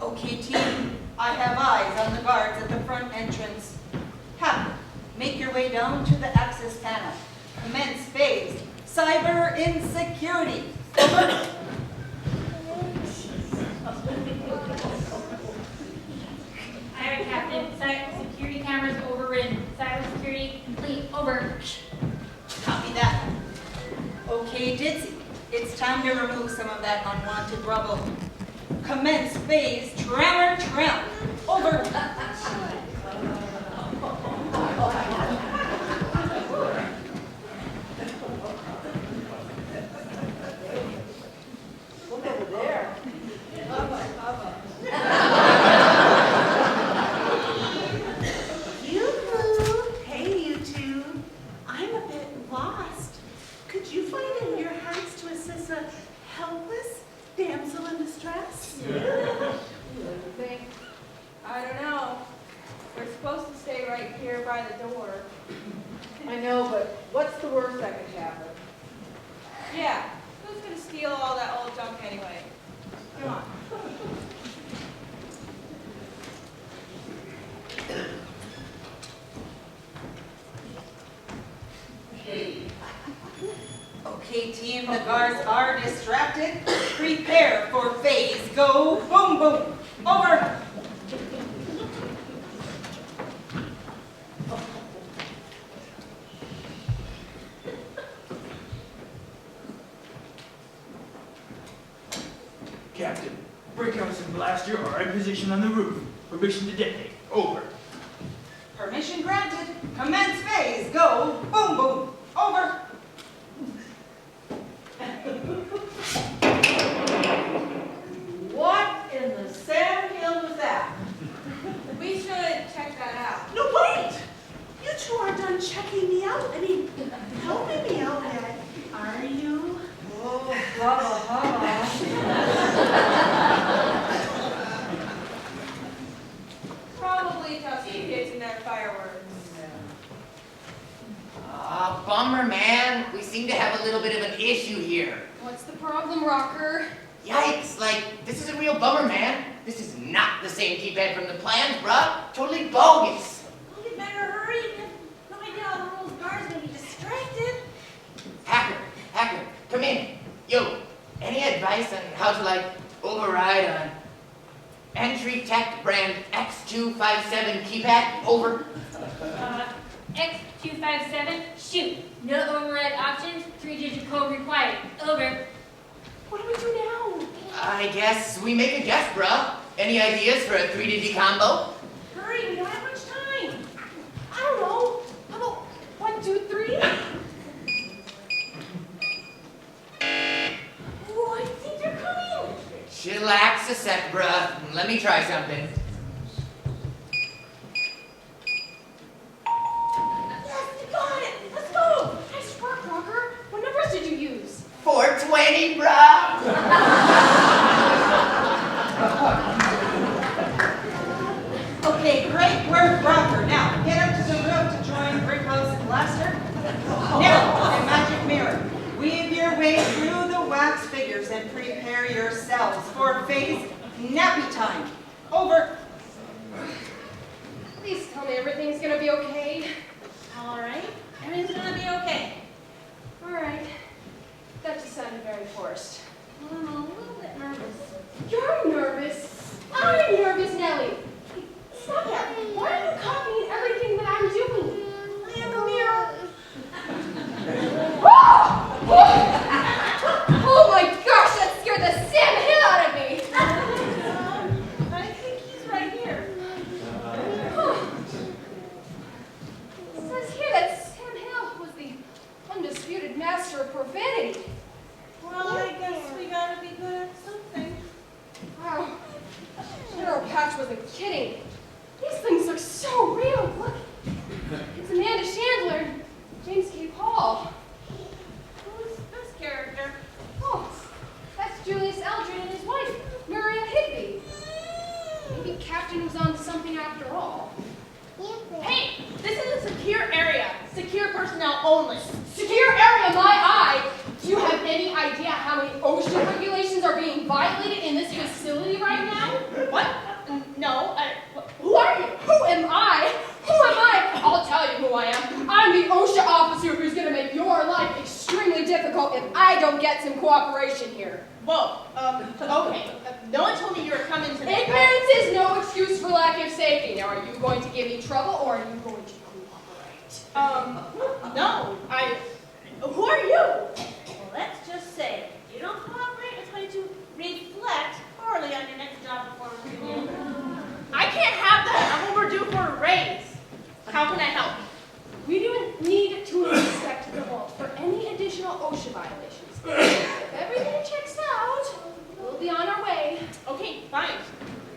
Okay, team, I have eyes on the guards at the front entrance. Captain, make your way down to the access panel. Commence phase, cyber insecurity. Over. Aye, Captain. Security cameras overridden. Cyber security complete. Over. Copy that. Okay, Ditzy, it's time to remove some of that unwanted rubble. Commence phase tremor trim. Over. Look over there. Hey, you two. I'm a bit lost. Could you find in your hearts to assist a helpless damsel in distress? Think? I don't know. We're supposed to stay right here by the door. I know, but what's the worst that could happen? Yeah, who's gonna steal all that old junk anyway? Come on. Okay, team, the guards are distracted. Prepare for phase. Go boom boom. Over. Captain. Brickhouse and Blaster are in position on the roof. Permission to detonate. Over. Permission granted. Commence phase. Go. Boom, boom. Over. What in the Sam Hill was that? We should check that out. No, wait! You two are done checking me out. I mean, helping me out yet. Are you? Oh, hubba, Probably just kids and their fireworks. Bummer, man. We seem to have a little bit of an issue here. What's the problem, Rocker? Yikes, like, this is a real bummer, man. This is not the same keypad from the plans, bruh. Totally bogus. Well, you better hurry. You have no idea how the rules guards may be distracted. Hacker, come in. Yo, any advice on how to, like, override on entry tech brand X257 keypad? Over. X257, shoot. No override options, 3-digit code required. Over. What do we do now? I guess we make a guess, bruh. Any ideas for a 3-digit combo? Hurry, we don't have much time. I don't know. How about 1, 2, 3? Oh, I think they're coming. Chillax a sec, bruh. Let me try something. Yes, you got it. Let's go. Nice work, Rocker. What numbers did you use? 420, bruh. Okay, great work, Rocker. Now, get up to the roof to join Brickhouse and Blaster. Now, a magic mirror. Weave your way through the wax figures and prepare yourselves for phase nappy time. Over. Please tell me everything's gonna be okay. All right, everything's gonna be okay. All right. That just sounded very forced. I'm a little bit nervous. You're nervous. I'm nervous, Nellie. Stop that. Why are you copying everything that I'm doing? I have a mirror. Oh my gosh, that scared the Sam Hill out of me. I think he's right here. It says here that Sam Hill was the undisputed master of profanity. Well, I guess we gotta be good at something. Wow. General Patch wasn't kidding. These things look so real. Look. It's Amanda Chandler and James K. Paul. Who's this character? Oh, that's Julius Eldred and his wife, Maria Higby. Maybe Captain was on something after all. Hey, this is a secure area. Secure personnel only. Secure area, my eye! Do you have any idea how many ocean regulations are being violated in this facility right now? What? No. Who are you? Who am I? Who am I? I'll tell you who I am. I'm the OSHA officer who's going to make your life extremely difficult if I don't get some cooperation here. Whoa. Okay. No one told me you were coming to this. Ignorance is no excuse for lack of safety. Now, are you going to give me trouble or are you going to cooperate? No. Who are you? Well, let's just say, if you don't cooperate, it's going to reflect poorly on your next job performance review. I can't have that. I'm overdue for a raise. How can I help? We do need to inspect the vault for any additional OSHA violations. If everything checks out, we'll be on our way. Okay, fine.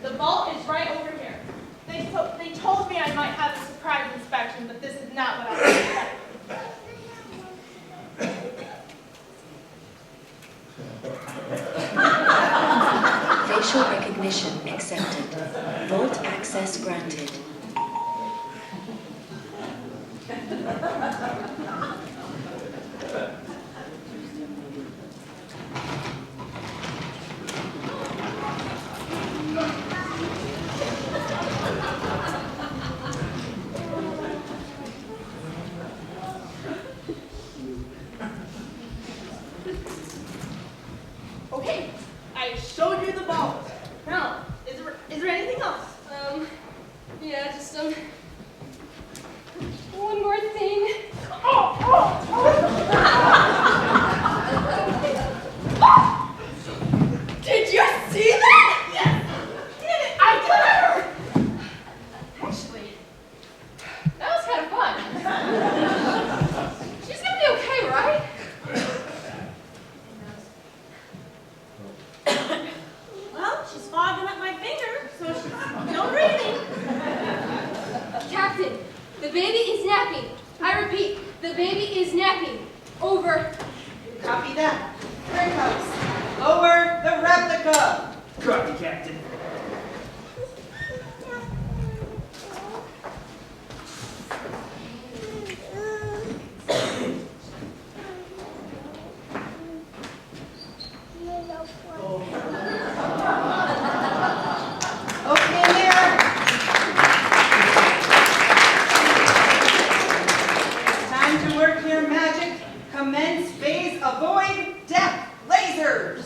The vault is right over here. They told me I might have a surprise inspection, but this is not what I was expecting. Facial recognition accepted. Vault access granted. napping. I repeat, the baby is napping. Over. Copy that. Here it comes. Lower the replica. Copy, Captain. Okay, Mayor. It's time to work your magic. Commence phase avoid death lasers.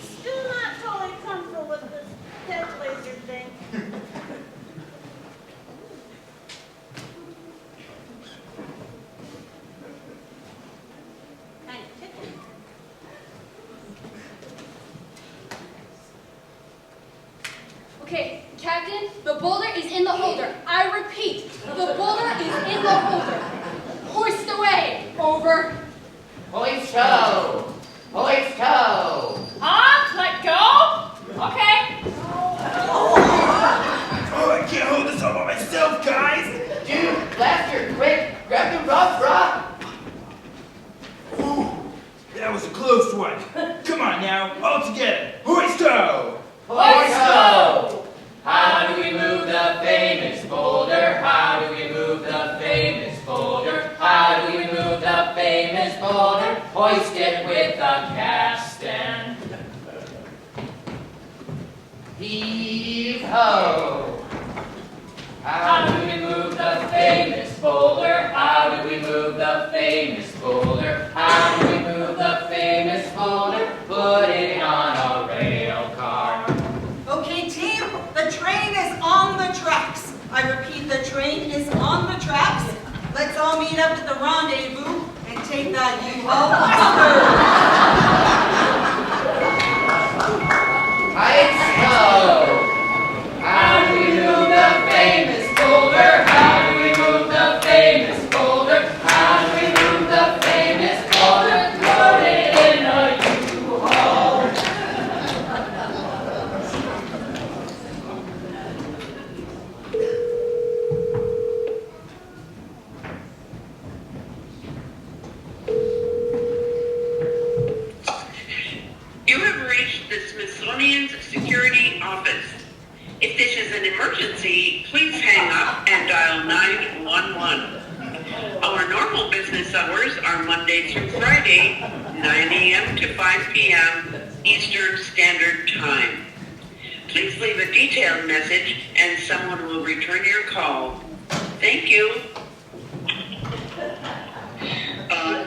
Still not totally comfortable with this death laser thing. Kind of tickly. Okay, Captain, the boulder is in the holder. I repeat, the boulder is in the holder. Hoist away. Over. Hoist ho! Hoist ho! Let go? Okay. Oh, I can't hold this all by myself, guys. Dude, Blaster, quick! Grab the rough rock! Ooh, that was a close one. Come on now, all together. Hoist ho! Hoist ho! How do we move the famous boulder? How do we move the famous boulder? How do we move the famous boulder? Hoist it with a capstan. Heave ho! How do we move the famous boulder? How do we move the famous boulder? How do we move the famous boulder? Put it on a rail car. Okay, team, the train is on the tracks. I repeat, the train is on the tracks. Let's all meet up at the rendezvous and take that U-Haul Heist ho! How do we move the famous boulder? How do we move the famous boulder? How do we move the famous boulder? Put it in a U-Haul. You have reached the Smithsonian's security office. If this is an emergency, please hang up and dial 911. Our normal business hours are Monday through Friday, 9 a.m. to 5 p.m. Eastern Standard Time. Please leave a detailed message and someone will return your call. Thank you.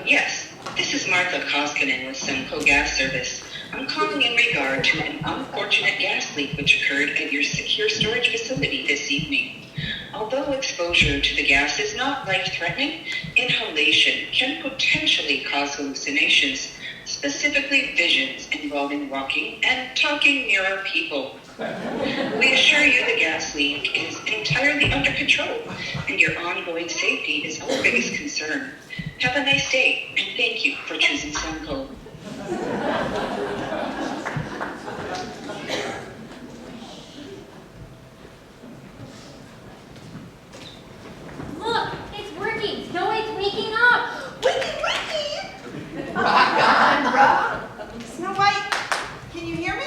Yes, this is Martha Koskinen with Semco Gas Service. I'm calling in regard to an unfortunate gas leak which occurred at your secure storage facility this evening. Although exposure to the gas is not life-threatening, inhalation can potentially cause hallucinations, specifically visions involving walking and talking near people. We assure you the gas leak is entirely under control and your ongoing safety is our biggest concern. Have a nice day and thank you for choosing Semco. Look, it's working. Snow White's waking up. Wiki! Rock on, rock! Snow White, can you hear me?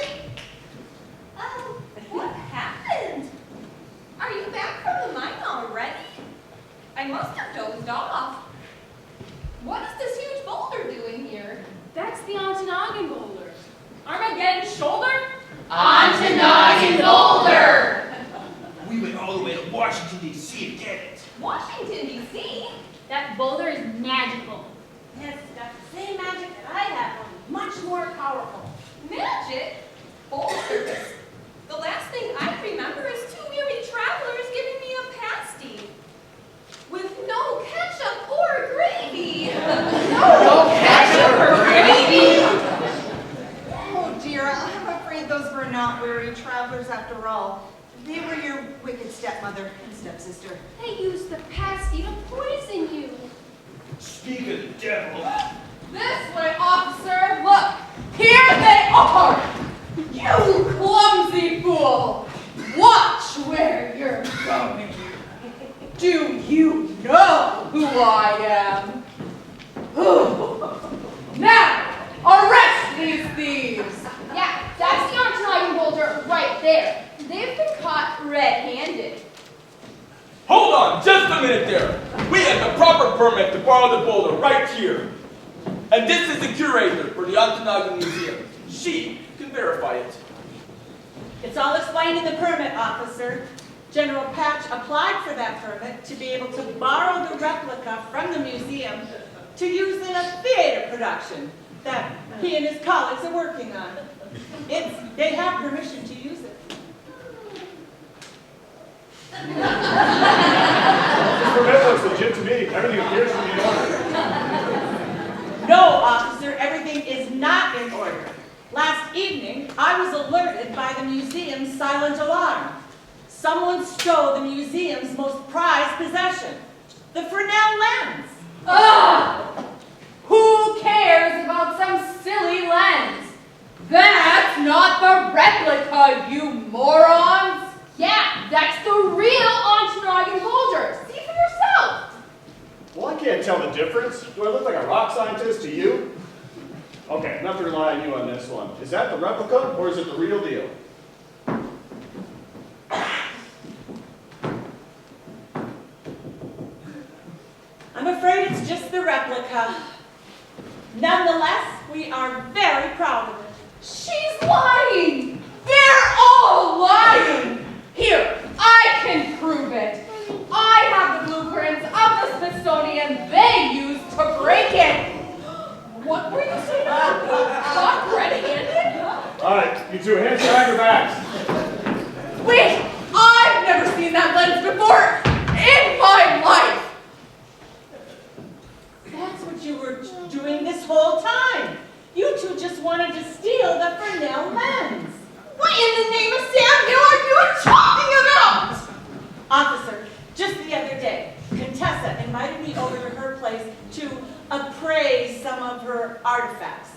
What happened? Are you back from the mine already? I must have dozed off. What is this huge boulder doing here? That's the Ontonagon boulder. Armageddon's shoulder? Ontonagon boulder! We went all the way to Washington, D.C. to get it. Washington, D.C.? That boulder is magical. Yes, it's got the same magic that I have, only much more powerful. Magic? Boulders? The last thing I remember is two weary travelers giving me a pasty. With no ketchup or gravy. No ketchup or gravy? Oh dear, I'm afraid those were not weary travelers after all. They were your wicked stepmother and stepsister. They used the pasty to poison you. Speak of the devil. This way, officer. Look, here they are. You clumsy fool. Watch where you're going. Do you know who I am? Now, arrest these thieves! Yeah, that's the Ontonagon boulder right there. They've been caught red-handed. Hold on, just a minute there. We have the proper permit to borrow the boulder right here. And this is the curator for the Ontonagon Museum. She can verify it. It's all explained in the permit, officer. General Patch applied for that permit to be able to borrow the replica from the museum to use in a theater production that he and his colleagues are working on. They have permission to use it. This permit looks legit to me. Everything appears to be in order. No, officer, everything is not in order. Last evening, I was alerted by the museum's silent alarm. Someone stole the museum's most prized possession, the Fresnel lens. Ah! Who cares about some silly lens? That's not the replica, you morons! Yeah, that's the real Ontonagon boulder. See for yourself. Well, I can't tell the difference. Do I look like a rock scientist to you? Okay, I'm not to rely on you on this one. Is that the replica, or is it the real deal? I'm afraid it's just the replica. Nonetheless, we are very proud of it. She's lying! They're all lying! Here, I can prove it. I have the blueprints of the Smithsonian they used to break it. What were you saying? Caught red-handed? All right, you two, hands behind your backs. Wait, I've never seen that lens before in my life. That's what you were doing this whole time. You two just wanted to steal the Fresnel lens. What in the name of Sam Hill are you talking about? Officer, just the other day, Contessa invited me over to her place to appraise some of her artifacts.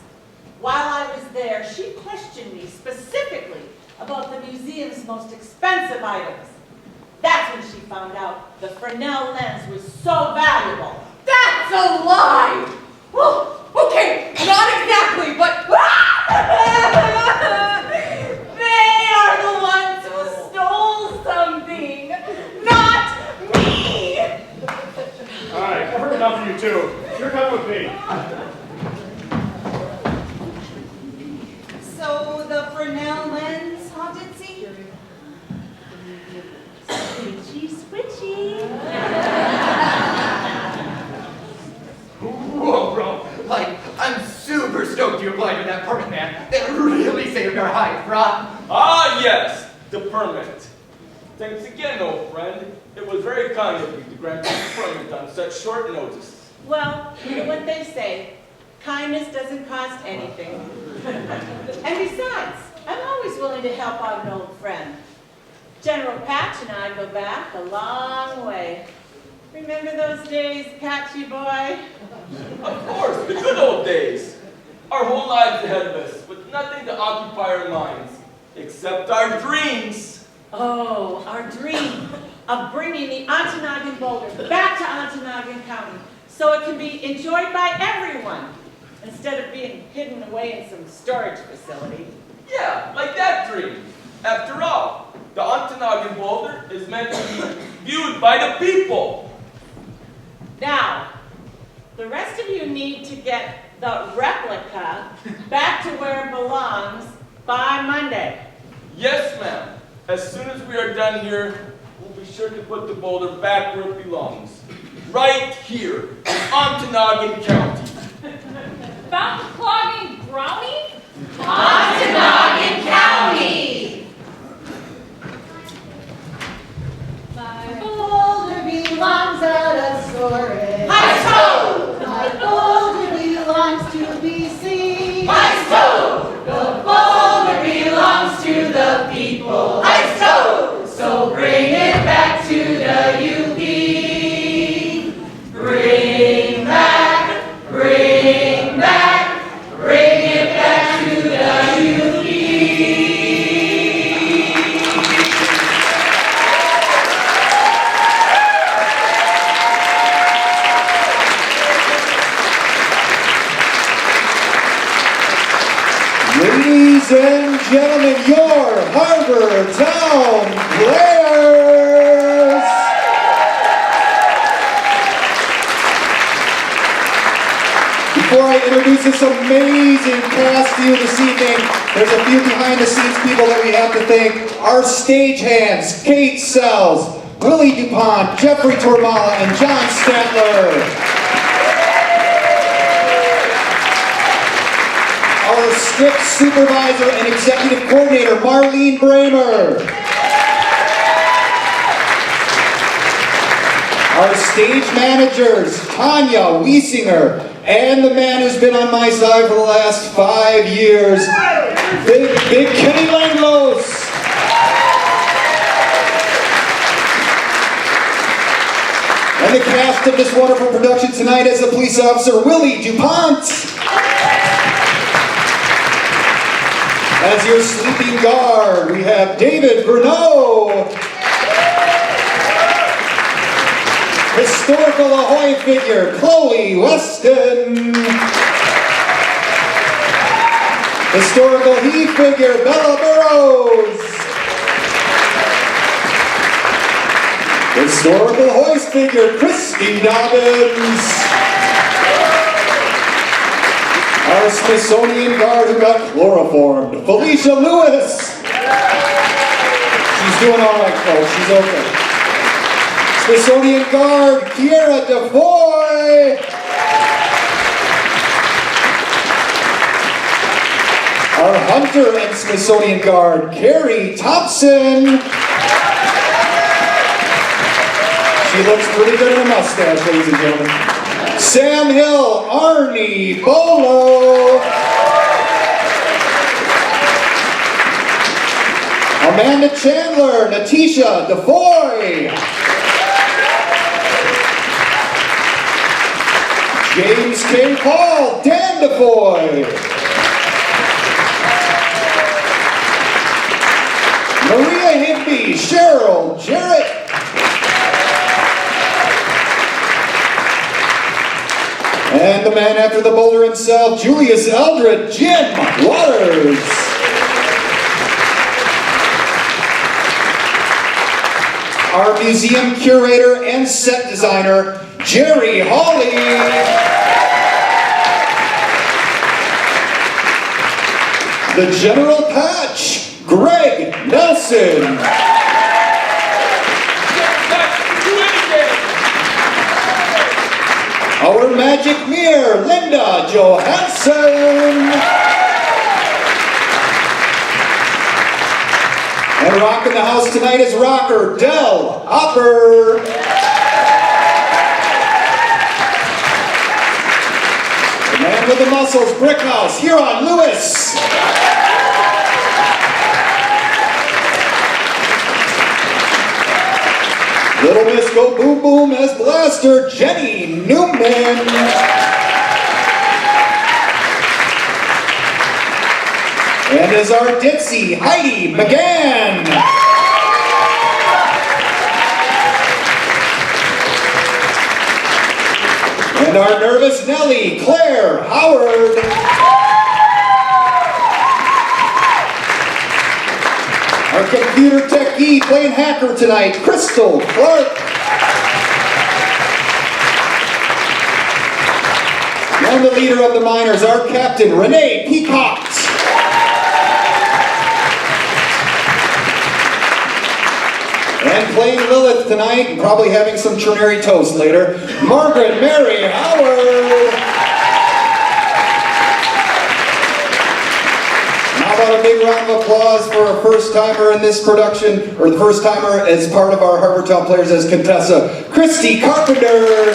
While I was there, she questioned me specifically about the museum's most expensive items. That's when she found out the Fresnel lens was so valuable. That's a lie! Well, okay, not exactly, but they are the ones who stole something, not me! All right, I've heard enough of you two. You're coming with me. So the Fresnel lens, huh, Ditzy? Switchy, switchy. Whoa, bro. Like, I'm super stoked you applied for that permit, man. That really saved our hide, brah. Ah, yes, the permit. Thanks again, old friend. It was very kind of you to grant me the permit on such short notice. Well, you know what they say. Kindness doesn't cost anything. And besides, I'm always willing to help out an old friend. General Patch and I go back a long way. Remember those days, Patchy boy? Of course, the good old days. Our whole lives ahead of us, with nothing to occupy our minds, except our dreams. Oh, our dream of bringing the Ontonagon boulder back to Ontonagon County so it can be enjoyed by everyone instead of being hidden away in some storage facility. Yeah, like that dream. After all, the Ontonagon boulder is meant to be viewed by the people. Now, the rest of you need to get the replica back to where it belongs by Monday. Yes, ma'am. As soon as we are done here, we'll be sure to put the boulder back where it belongs. Right here in Ontonagon County. Found the clogging brownie? Ontonagon County! My boulder belongs out of storage. Heist-ho! My boulder belongs to BC. Heist-ho! The boulder belongs to the people. Heist-ho! So bring it back to the UP. Bring back, bring back, bring it back to the UP. gentlemen, your Harbortown players! Before I introduce this amazing cast to you this evening, there's a few behind-the-scenes people that we have to thank. Our stagehands, Kate Sells, Willie DuPont, Jeffrey Tormala, and John Statler. Our script supervisor and executive coordinator, Marlene Bramer. Our stage managers, Tanya Wiesinger, and the man who's been on my side for the last 5 years, Big Kenny Langlos. And the cast of this wonderful production tonight is the police officer, Willie DuPont. As your sleeping guard, we have David Bruneau. Historical Ahoy figure, Chloe Weston. Historical He figure, Bella Burrows. Historical Hoist figure, Christy Dobbins. Our Smithsonian guard who got chloroformed, Felicia Lewis. She's doing all right, folks. She's okay. Smithsonian guard, Kiera DeFoy. Our hunter and Smithsonian guard, Carrie Thompson. She looks pretty good in a mustache, ladies and gentlemen. Sam Hill, Arnie Bolo. Amanda Chandler, Natisha DeFoy. James K. Paul, Dan DeFoy. Maria Higby, Cheryl Jarrett. And the man after the boulder himself, Julius Eldred, Jim Waters. Our museum curator and set designer, Jerry Hawley. The General Patch, Greg Nelson. Our magic mirror, Linda Johansson. And rocking the house tonight is rocker Del Hopper. The man with the muscles, Brickhouse, Huron Lewis. Little Miss Go Boom Boom as Blaster, Jenny Newman. And as our Dixie, Heidi McGann. And our nervous Nellie, Claire Howard. Our computer techie playing hacker tonight, Crystal Clark. And the leader of the miners, our captain, Renee Peacock. And playing Lilith tonight, and probably having some ternary toast later, Margaret Mary Howard. How about a big round of applause for our first timer in this production, or the first timer as part of our Harbortown Players as Contessa, Christy Carpenter.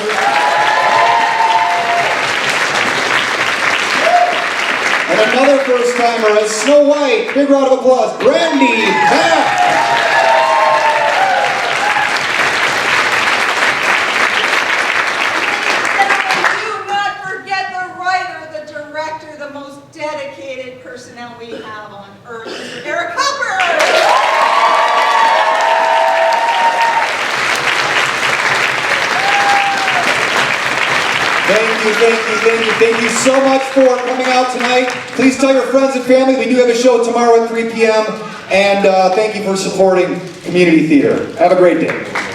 And another first timer as Snow White. Big round of applause, Brandy Mack. Dedicated personnel we have on Earth, Mr. Eric Hopper! Thank you so much for coming out tonight. Please tell your friends and family. We do have a show tomorrow at 3 p.m. And thank you for supporting community theater. Have a great day.